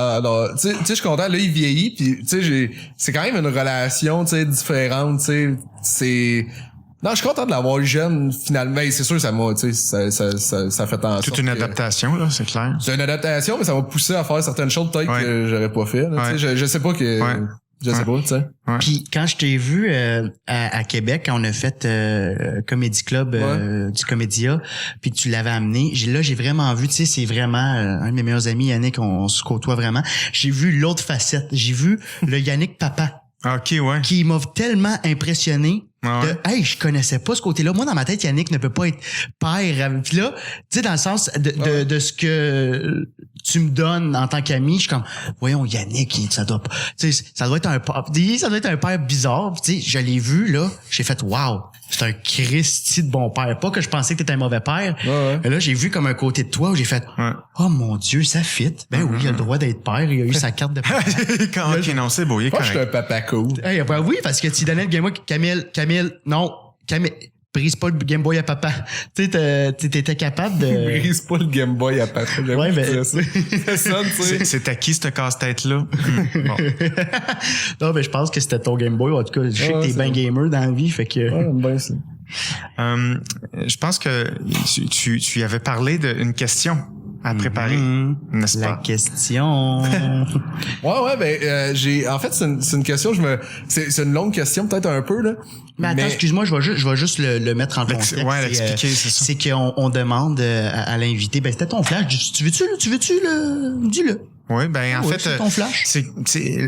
Tu sais, je suis content. Là, il vieillit, puis tu sais, c'est quand même une relation, tu sais, différente. Tu sais, c'est... Non, je suis content de l'avoir jeune, finalement. C'est sûr, ça m'a, tu sais, ça fait en sorte. Toute une adaptation, là, c'est clair. C'est une adaptation, mais ça m'a poussé à faire certaines choses peut-être que j'aurais pas fait. Là, tu sais, je sais pas que... Je sais pas, tu sais. Puis quand je t'ai vu à Québec, quand on a fait Comedy Club du Comédia, puis tu l'avais amené, j'ai vraiment vu, tu sais, c'est vraiment un de mes meilleurs amis, Yannick, on se côtoie vraiment. J'ai vu l'autre facette. J'ai vu le Yannick papa. OK, ouais. Qui m'a tellement impressionné. Hey, je connaissais pas ce côté-là. Moi, dans ma tête, Yannick ne peut pas être père. Puis là, tu sais, dans le sens de ce que tu me donnes en tant qu'ami, je suis comme, voyons, Yannick, ça doit pas, tu sais, ça doit être un père bizarre. Tu sais, je l'ai vu, là, j'ai fait, wow, c'est un Christy de bon père. Pas que je pensais que t'étais un mauvais père. Mais là, j'ai vu comme un côté de toi où j'ai fait, oh mon Dieu, ça fit. Ben oui, il a le droit d'être père. Il a eu sa carte de père. OK, non, c'est beau, il est correct. Je suis un papa cool. Hey, ben oui, parce que tu donnais le Game Boy, Camille, brise pas le Game Boy à papa. Tu sais, t'étais capable de... Brise pas le Game Boy à papa. Ouais, mais... C'est à qui, cette casse-tête-là? Bon. Non, mais je pense que c'était ton Game Boy. En tout cas, je sais que t'es bien gamer dans la vie, fait que... Ouais, bien ça. Je pense que tu avais parlé d'une question à préparer, n'est-ce pas? La question. En fait, c'est une question, c'est une longue question, peut-être un peu, là. Mais attends, excuse-moi, je vais juste le mettre en contexte. Ouais, l'expliquer, c'est ça. C'est qu'on demande à l'invité, c'était ton flash. Tu veux-tu le, dis-le. Oui, en fait, c'est ton flash.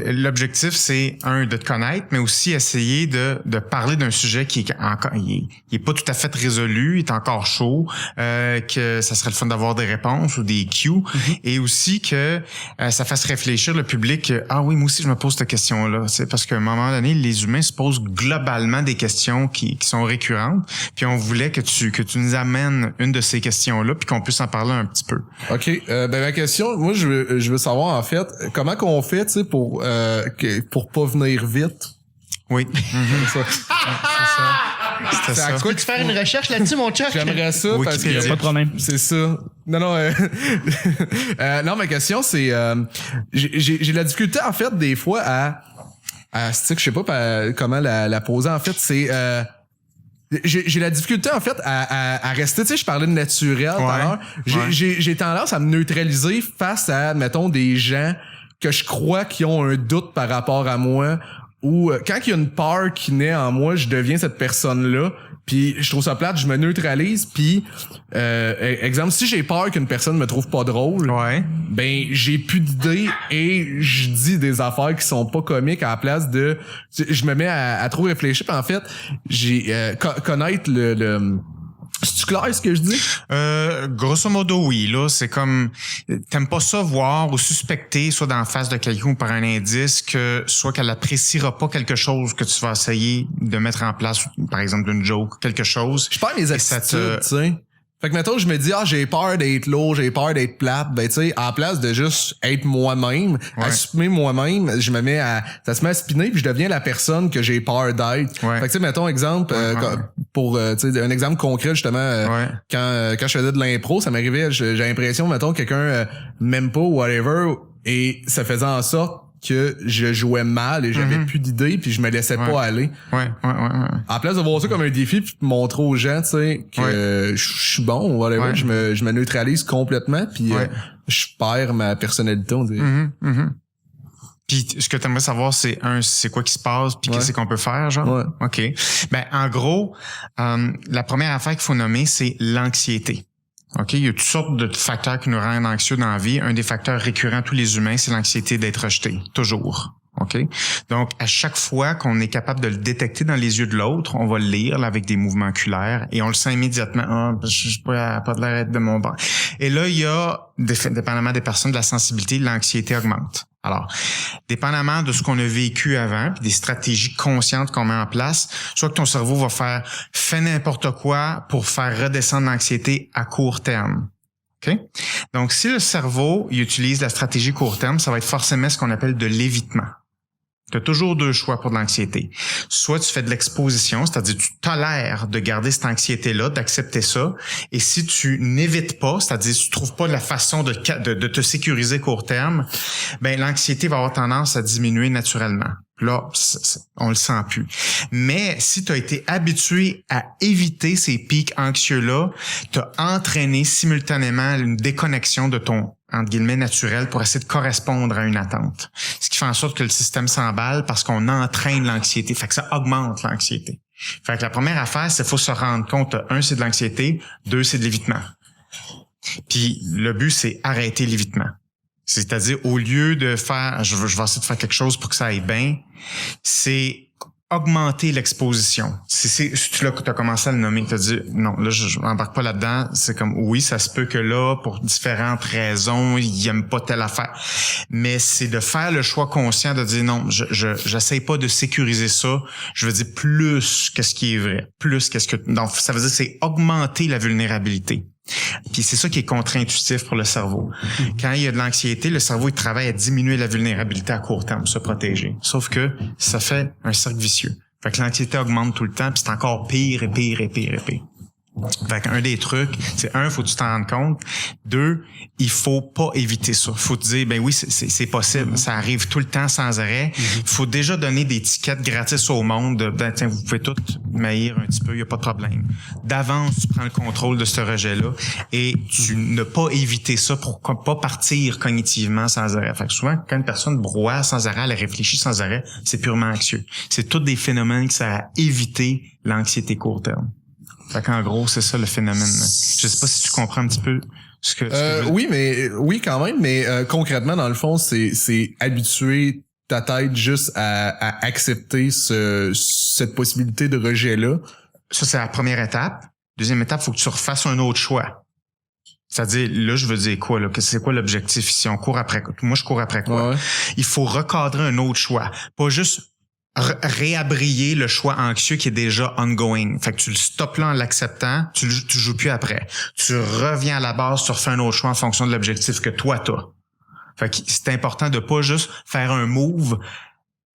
L'objectif, c'est de te connaître, mais aussi essayer de parler d'un sujet qui est encore, il est pas tout à fait résolu, il est encore chaud, que ça serait le fun d'avoir des réponses ou des cues, et aussi que ça fasse réfléchir le public. Ah oui, moi aussi je me pose cette question-là. C'est parce qu'à un moment donné, les humains se posent globalement des questions qui sont récurrentes, puis on voulait que tu nous amènes une de ces questions-là, puis qu'on puisse en parler un petit peu. OK. Ma question, moi je veux savoir en fait comment qu'on fait, tu sais, pour pas venir vite. Oui. C'est ça. C'est ça. Peux-tu faire une recherche là-dessus, mon Chuck? J'aimerais ça parce que pas de problème. C'est ça. Non, ma question c'est j'ai la difficulté en fait des fois à je sais pas comment la poser en fait, c'est j'ai la difficulté en fait à rester, tu sais, je parlais de naturel tout à l'heure. J'ai tendance à me neutraliser face à, mettons, des gens que je crois qui ont un doute par rapport à moi, ou quand il y a une peur qui naît en moi, je deviens cette personne-là. Puis je trouve ça plate, je me neutralise. Puis exemple, si j'ai peur qu'une personne me trouve pas drôle, ben j'ai plus d'idées et je dis des affaires qui sont pas comiques à la place de. Je me mets à trop réfléchir. Puis en fait, j'ai connaître le c'est-tu clair ce que je dis? Grosso modo, oui. Là, c'est comme t'aimes pas ça voir ou suspecter, soit dans la face de quelqu'un ou par un indice, que soit qu'elle appréciera pas quelque chose que tu vas essayer de mettre en place, par exemple d'une joke, quelque chose. Je perds mes attitudes, tu sais. Fait que mettons, je me dis, j'ai peur d'être lourd, j'ai peur d'être plate, ben tu sais, à la place de juste être moi-même, assumer moi-même, je me mets ça se met à spinner puis je deviens la personne que j'ai peur d'être. Fait que tu sais, mettons exemple, pour tu sais, un exemple concret justement, quand je faisais de l'impro, ça m'arrivait, j'ai l'impression, mettons, quelqu'un m'aime pas ou whatever, et ça faisait en sorte que je jouais mal et j'avais plus d'idées puis je me laissais pas aller. En place de voir ça comme un défi puis de montrer aux gens, tu sais, que je suis bon ou whatever, je me neutralise complètement puis je perds ma personnalité, on dirait. Puis ce que tu aimerais savoir, c'est quoi qui se passe puis qu'est-ce qu'on peut faire, genre? OK. En gros, la première affaire qu'il faut nommer, c'est l'anxiété. OK, il y a toutes sortes de facteurs qui nous rendent anxieux dans la vie. Un des facteurs récurrents tous les humains, c'est l'anxiété d'être rejeté, toujours. OK? Donc, à chaque fois qu'on est capable de le détecter dans les yeux de l'autre, on va le lire là, avec des mouvements oculaires et on le sent immédiatement. Je suis pas de l'air de mon banc. Et là, il y a, dépendamment des personnes, de la sensibilité, l'anxiété augmente. Alors, dépendamment de ce qu'on a vécu avant, puis des stratégies conscientes qu'on met en place, soit que ton cerveau va faire n'importe quoi pour faire redescendre l'anxiété à court terme. OK? Donc, si le cerveau il utilise la stratégie court terme, ça va être forcément ce qu'on appelle de l'évitement. Tu as toujours deux choix pour de l'anxiété. Soit tu fais de l'exposition, c'est-à-dire tu tolères de garder cette anxiété-là, d'accepter ça. Et si tu n'évites pas, c'est-à-dire tu trouves pas la façon de te sécuriser court terme, ben l'anxiété va avoir tendance à diminuer naturellement. Là, on le sent plus. Mais si tu as été habitué à éviter ces pics anxieux-là, tu as entraîné simultanément une déconnexion de ton, entre guillemets, naturel pour essayer de correspondre à une attente. Ce qui fait en sorte que le système s'emballe parce qu'on entraîne l'anxiété. Fait que ça augmente l'anxiété. Fait que la première affaire, c'est qu'il faut se rendre compte, un, c'est de l'anxiété, deux, c'est de l'évitement. Puis le but, c'est arrêter l'évitement. C'est-à-dire, au lieu de faire, je vais essayer de faire quelque chose pour que ça aille bien, c'est augmenter l'exposition. C'est là que tu as commencé à le nommer, tu as dit, non, là, je m'embarque pas là-dedans. C'est comme, oui, ça se peut que là, pour différentes raisons, il aime pas telle affaire. Mais c'est de faire le choix conscient de dire, non, j'essaie pas de sécuriser ça. Je veux dire plus qu'est-ce qui est vrai. Donc, ça veut dire, c'est augmenter la vulnérabilité. Puis c'est ça qui est contre-intuitif pour le cerveau. Quand il y a de l'anxiété, le cerveau il travaille à diminuer la vulnérabilité à court terme, se protéger. Sauf que ça fait un cercle vicieux. Fait que l'anxiété augmente tout le temps, puis c'est encore pire et pire et pire et pire. Fait qu'un des trucs, c'est faut que tu t'en rendes compte. 2, il faut pas éviter ça. Faut te dire, ben oui, c'est possible. Ça arrive tout le temps sans arrêt. Il faut déjà donner des tickets gratis au monde. Tiens, vous pouvez tout maïr un petit peu, il y a pas de problème. D'avance, tu prends le contrôle de ce rejet-là et tu ne pas éviter ça pour pas partir cognitivement sans arrêt. Fait que souvent, quand une personne broie sans arrêt, elle réfléchit sans arrêt, c'est purement anxieux. C'est tous des phénomènes qui servent à éviter l'anxiété court terme. Fait qu'en gros, c'est ça le phénomène. Je sais pas si tu comprends un petit peu ce que oui, quand même, mais concrètement, dans le fond, c'est habituer ta tête juste à accepter cette possibilité de rejet-là. Ça, c'est la première étape. Deuxième étape, faut que tu refasses un autre choix. C'est-à-dire, là, je veux dire quoi, là? C'est quoi l'objectif ici? On court après quoi? Moi, je cours après quoi? Ouais. Il faut recadrer un autre choix. Pas juste réabrier le choix anxieux qui est déjà ongoing. Fait que tu le stoppes là en l'acceptant, tu joues plus après. Tu reviens à la base, tu refais un autre choix en fonction de l'objectif que toi t'as. Fait que c'est important de pas juste faire un move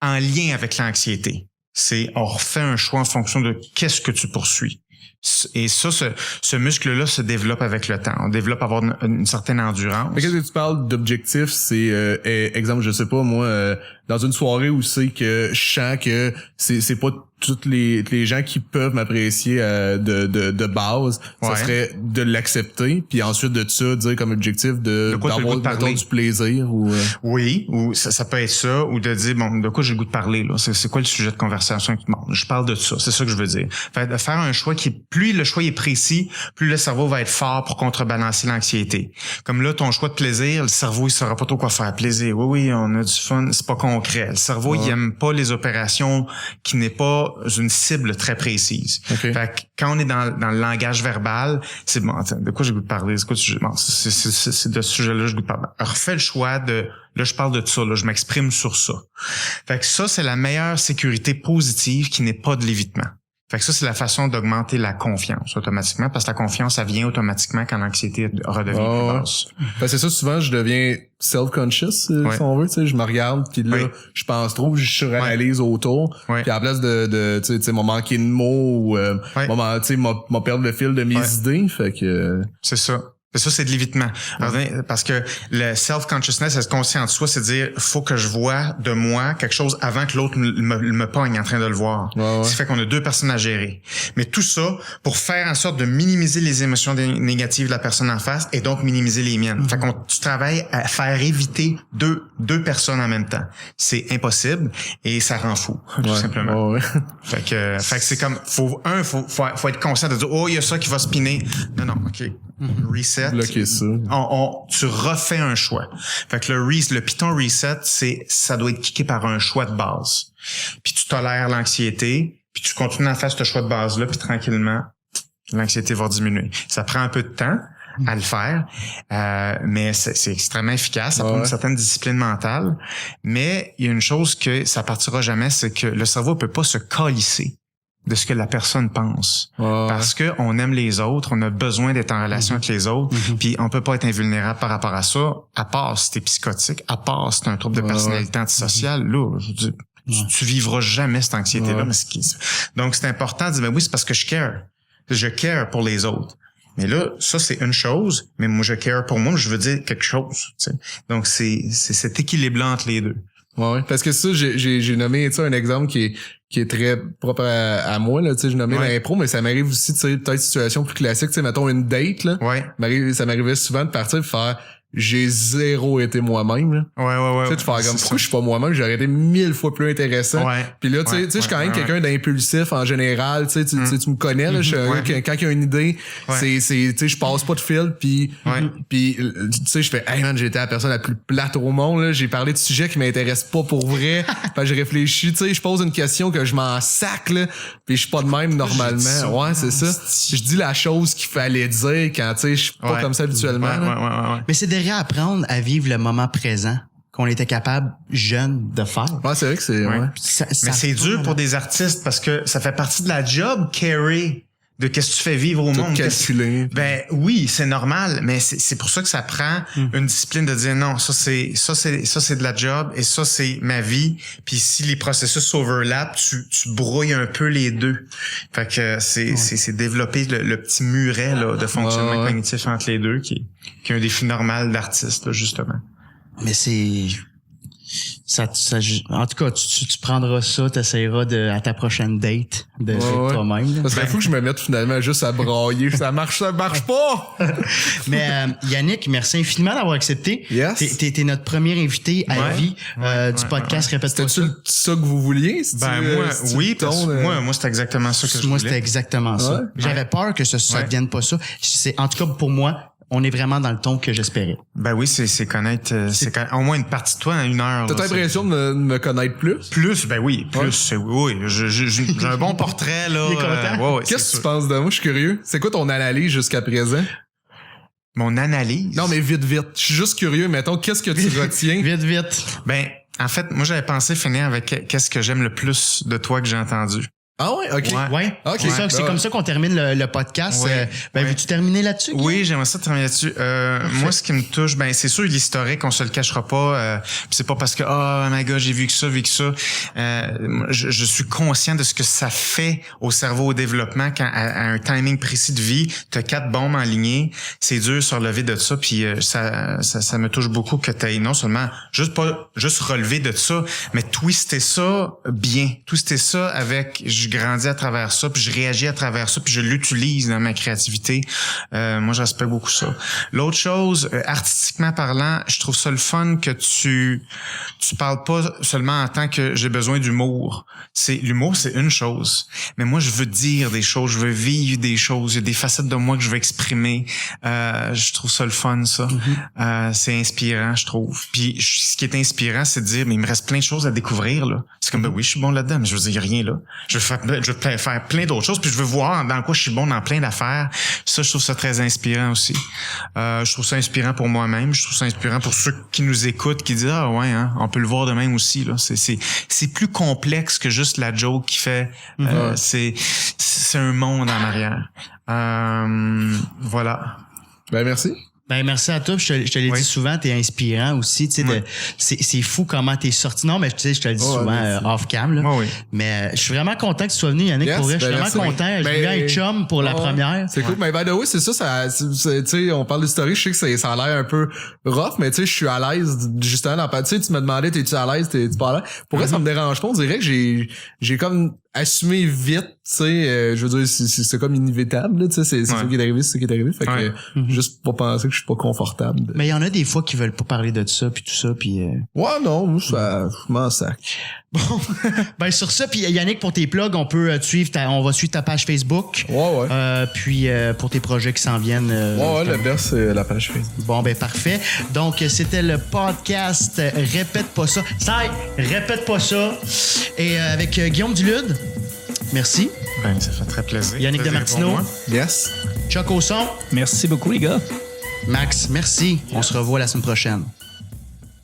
en lien avec l'anxiété. C'est on refait un choix en fonction de qu'est-ce que tu poursuis. Et ça, ce muscle-là se développe avec le temps. On développe à avoir une certaine endurance. Mais qu'est-ce que tu parles d'objectif? C'est, exemple, je sais pas, moi, dans une soirée où c'est que je sens que c'est pas toutes les gens qui peuvent m'apprécier de base, ça serait de l'accepter, puis ensuite de ça, dire comme objectif d'avoir du plaisir ou Oui, ou ça peut être ça, ou de dire bon, de quoi j'ai le goût de parler là, c'est quoi le sujet de conversation? Bon, je parle de ça, c'est ça que je veux dire. Fait de faire un choix plus le choix est précis, plus le cerveau va être fort pour contrebalancer l'anxiété. Comme là, ton choix de plaisir, le cerveau il saura pas trop quoi faire. Plaisir, oui, on a du fun, c'est pas concret. Le cerveau il aime pas les opérations qui n'est pas une cible très précise. Okay. Fait que quand on est dans le langage verbal, c'est bon, attends, de quoi j'ai goût de parler? C'est quoi le sujet? Bon, c'est de ce sujet-là, j'ai goût de parler. Refais le choix de, là, je parle de ça, là, je m'exprime sur ça. Fait que ça, c'est la meilleure sécurité positive qui n'est pas de l'évitement. Fait que ça, c'est la façon d'augmenter la confiance automatiquement, parce que la confiance, ça vient automatiquement quand l'anxiété redevient plus basse. Ben, c'est ça, souvent, je deviens self-conscious, si on veut, tu sais, je me regarde, puis là, je pense trop, je suranalyse autour, puis à la place de tu sais, m'a manqué de mots, ou m'a perdu le fil de mes idées, fait que... C'est ça. Ça, c'est de l'évitement. Parce que le self-consciousness, être conscient de soi, c'est dire, faut que je vois de moi quelque chose avant que l'autre me pogne en train de le voir. Ça fait qu'on a deux personnes à gérer. Mais tout ça, pour faire en sorte de minimiser les émotions négatives de la personne en face et donc minimiser les miennes. Fait tu travailles à faire éviter deux personnes en même temps. C'est impossible et ça rend fou, tout simplement. Fait que c'est comme, faut être conscient de dire, oh, il y a ça qui va spinner. Non, OK. Reset. Bloquer ça. Tu refais un choix. Fait que le Python Reset, ça doit être kické par un choix de base. Puis tu tolères l'anxiété, puis tu continues à faire ce choix de base-là, puis tranquillement, l'anxiété va diminuer. Ça prend un peu de temps à le faire, mais c'est extrêmement efficace. Ça prend une certaine discipline mentale. Mais il y a une chose que ça partira jamais, c'est que le cerveau peut pas se calisser de ce que la personne pense. Parce que on aime les autres, on a besoin d'être en relation avec les autres, puis on peut pas être invulnérable par rapport à ça, à part si t'es psychotique, à part si t'as un trouble de personnalité antisociale, là, je veux dire, tu vivras jamais cette anxiété-là. Donc, c'est important de dire, ben oui, c'est parce que je care. Je care pour les autres. Mais là, ça, c'est une chose, mais moi, je care pour moi, je veux dire quelque chose. Tu sais. Donc, c'est cet équilibre-là entre les deux. Ouais, parce que ça, j'ai nommé, tu sais, un exemple qui est très propre à moi, là, tu sais, j'ai nommé l'impro, mais ça m'arrive aussi, tu sais, peut-être situation plus classique, tu sais, mettons une date, là. Ça m'arrivait souvent de partir et faire, j'ai zéro été moi-même, là. Tu sais, tu fais comme, pourquoi je suis pas moi-même, j'aurais été 1000 fois plus intéressant. Puis là, tu sais, je suis quand même quelqu'un d'impulsif en général, tu sais, tu me connais, là, quand il y a une idée, c'est, tu sais, je passe pas de fil, puis tu sais, je fais, hey man, j'ai été la personne la plus plate au monde, là, j'ai parlé de sujets qui m'intéressent pas pour vrai, je réfléchis, tu sais, je pose une question que je m'en sac, là, puis je suis pas de même normalement. C'est ça. Je dis la chose qu'il fallait dire quand, tu sais, je suis pas comme ça habituellement. Mais c'est de réapprendre à vivre le moment présent qu'on était capable, jeune, de faire. C'est vrai que c'est... Mais c'est dur pour des artistes parce que ça fait partie de la job, carry de qu'est-ce que tu fais vivre au tout monde. calculé. Ben oui, c'est normal, mais c'est pour ça que ça prend une discipline de dire non, ça c'est de la job et ça c'est ma vie. Puis si les processus s'overlappent, tu brouilles un peu les deux. Fait que c'est développer le petit muret là de fonctionnement cognitif entre les deux qui est un défi normal d'artiste là, justement. Mais c'est ça en tout cas tu prendras ça, t'essayeras à ta prochaine date de toi-même. Parce qu'il faut que je me mette finalement juste à brailler. ça marche pas! Mais Yannick, merci infiniment d'avoir accepté. Yes. T'es notre premier invité à vie du podcast Répète pas ça. C'était ça que vous vouliez? Moi c'était exactement ça que je voulais. Moi c'était exactement ça. J'avais peur que ça devienne pas ça. C'est en tout cas pour moi, on est vraiment dans le ton que j'espérais. Ben oui, c'est connaître au moins une partie de toi en 1 heure. T'as l'impression de me connaître plus? Plus, ben oui, plus. Oui, j'ai un bon portrait, là. Il est content. Qu'est-ce que tu penses de moi? Je suis curieux. C'est quoi ton analyse jusqu'à présent? Mon analyse? Non, mais vite. Je suis juste curieux. Mettons, qu'est-ce que tu retiens? Vite. Ben, en fait, moi, j'avais pensé finir avec qu'est-ce que j'aime le plus de toi que j'ai entendu. Ah ouais, ok. Ouais. Okay. C'est comme ça qu'on termine le podcast. Veux-tu terminer là-dessus? Oui, j'aimerais ça terminer là-dessus. Moi, ce qui me touche, ben c'est sûr l'historique, on se le cachera pas. C'est pas parce que my God, j'ai vu que ça. Je suis conscient de ce que ça fait au cerveau au développement quand à un timing précis de vie, t'as 4 bombes enlignées, c'est dur de se relever de ça. Puis ça me touche beaucoup que t'aies non seulement juste relever de ça, mais twister ça bien, twister ça avec je grandis à travers ça, puis je réagis à travers ça, puis je l'utilise dans ma créativité. Moi, je respecte beaucoup ça. L'autre chose, artistiquement parlant, je trouve ça le fun que tu parles pas seulement en tant que j'ai besoin d'humour. L'humour, c'est une chose. Mais moi, je veux dire des choses, je veux vivre des choses. Il y a des facettes de moi que je veux exprimer. Je trouve ça le fun, ça. C'est inspirant, je trouve. Puis, ce qui est inspirant, c'est de dire, mais il me reste plein de choses à découvrir, là. C'est comme, ben oui, je suis bon là-dedans, mais je veux dire, il y a rien là. Je veux faire plein d'autres choses, puis je veux voir dans quoi je suis bon dans plein d'affaires. Ça, je trouve ça très inspirant aussi. Je trouve ça inspirant pour moi-même. Je trouve ça inspirant pour ceux qui nous écoutent, qui disent on peut le voir de même aussi. Là, c'est plus complexe que juste la joke qui fait. C'est un monde en arrière. Voilà. Ben merci. Ben merci à toi. Je te l'ai dit souvent, t'es inspirant aussi. Tu sais, c'est fou comment t'es sorti. Non, mais tu sais, je te le dis souvent off cam. Là. Mais je suis vraiment content que tu sois venu, Yannick. Pour vrai, je suis vraiment content. Je voulais un chum pour la première. C'est cool. Mais by the way, c'est ça. Tu sais, on parle d'historique. Je sais que ça a l'air un peu rough, mais tu sais, je suis à l'aise justement. Tu sais, tu me demandais, t'es-tu à l'aise, t'es pas à l'aise. Pour vrai, ça me dérange pas. On dirait que j'ai comme assumé vite, tu sais, je veux dire, c'est comme inévitable, tu sais, c'est ça qui est arrivé, c'est ça qui est arrivé, fait que juste pas penser que je suis pas confortable. Mais il y en a des fois qui veulent pas parler de ça puis tout ça puis ouais, non, moi ça je m'en sac. Bon, ben sur ça, puis Yannick, pour tes plugs, on peut te suivre, on va suivre ta page Facebook. Puis pour tes projets qui s'en viennent. Le best, c'est la page Facebook. Bon, ben parfait. Donc, c'était le podcast Répète pas ça. Répète pas ça. Et avec Guillaume Dulude. Merci. Ben, ça fait très plaisir. Yannick Demartino. Yes. Chuck au son. Merci beaucoup, les gars. Max, merci. On se revoit la semaine prochaine.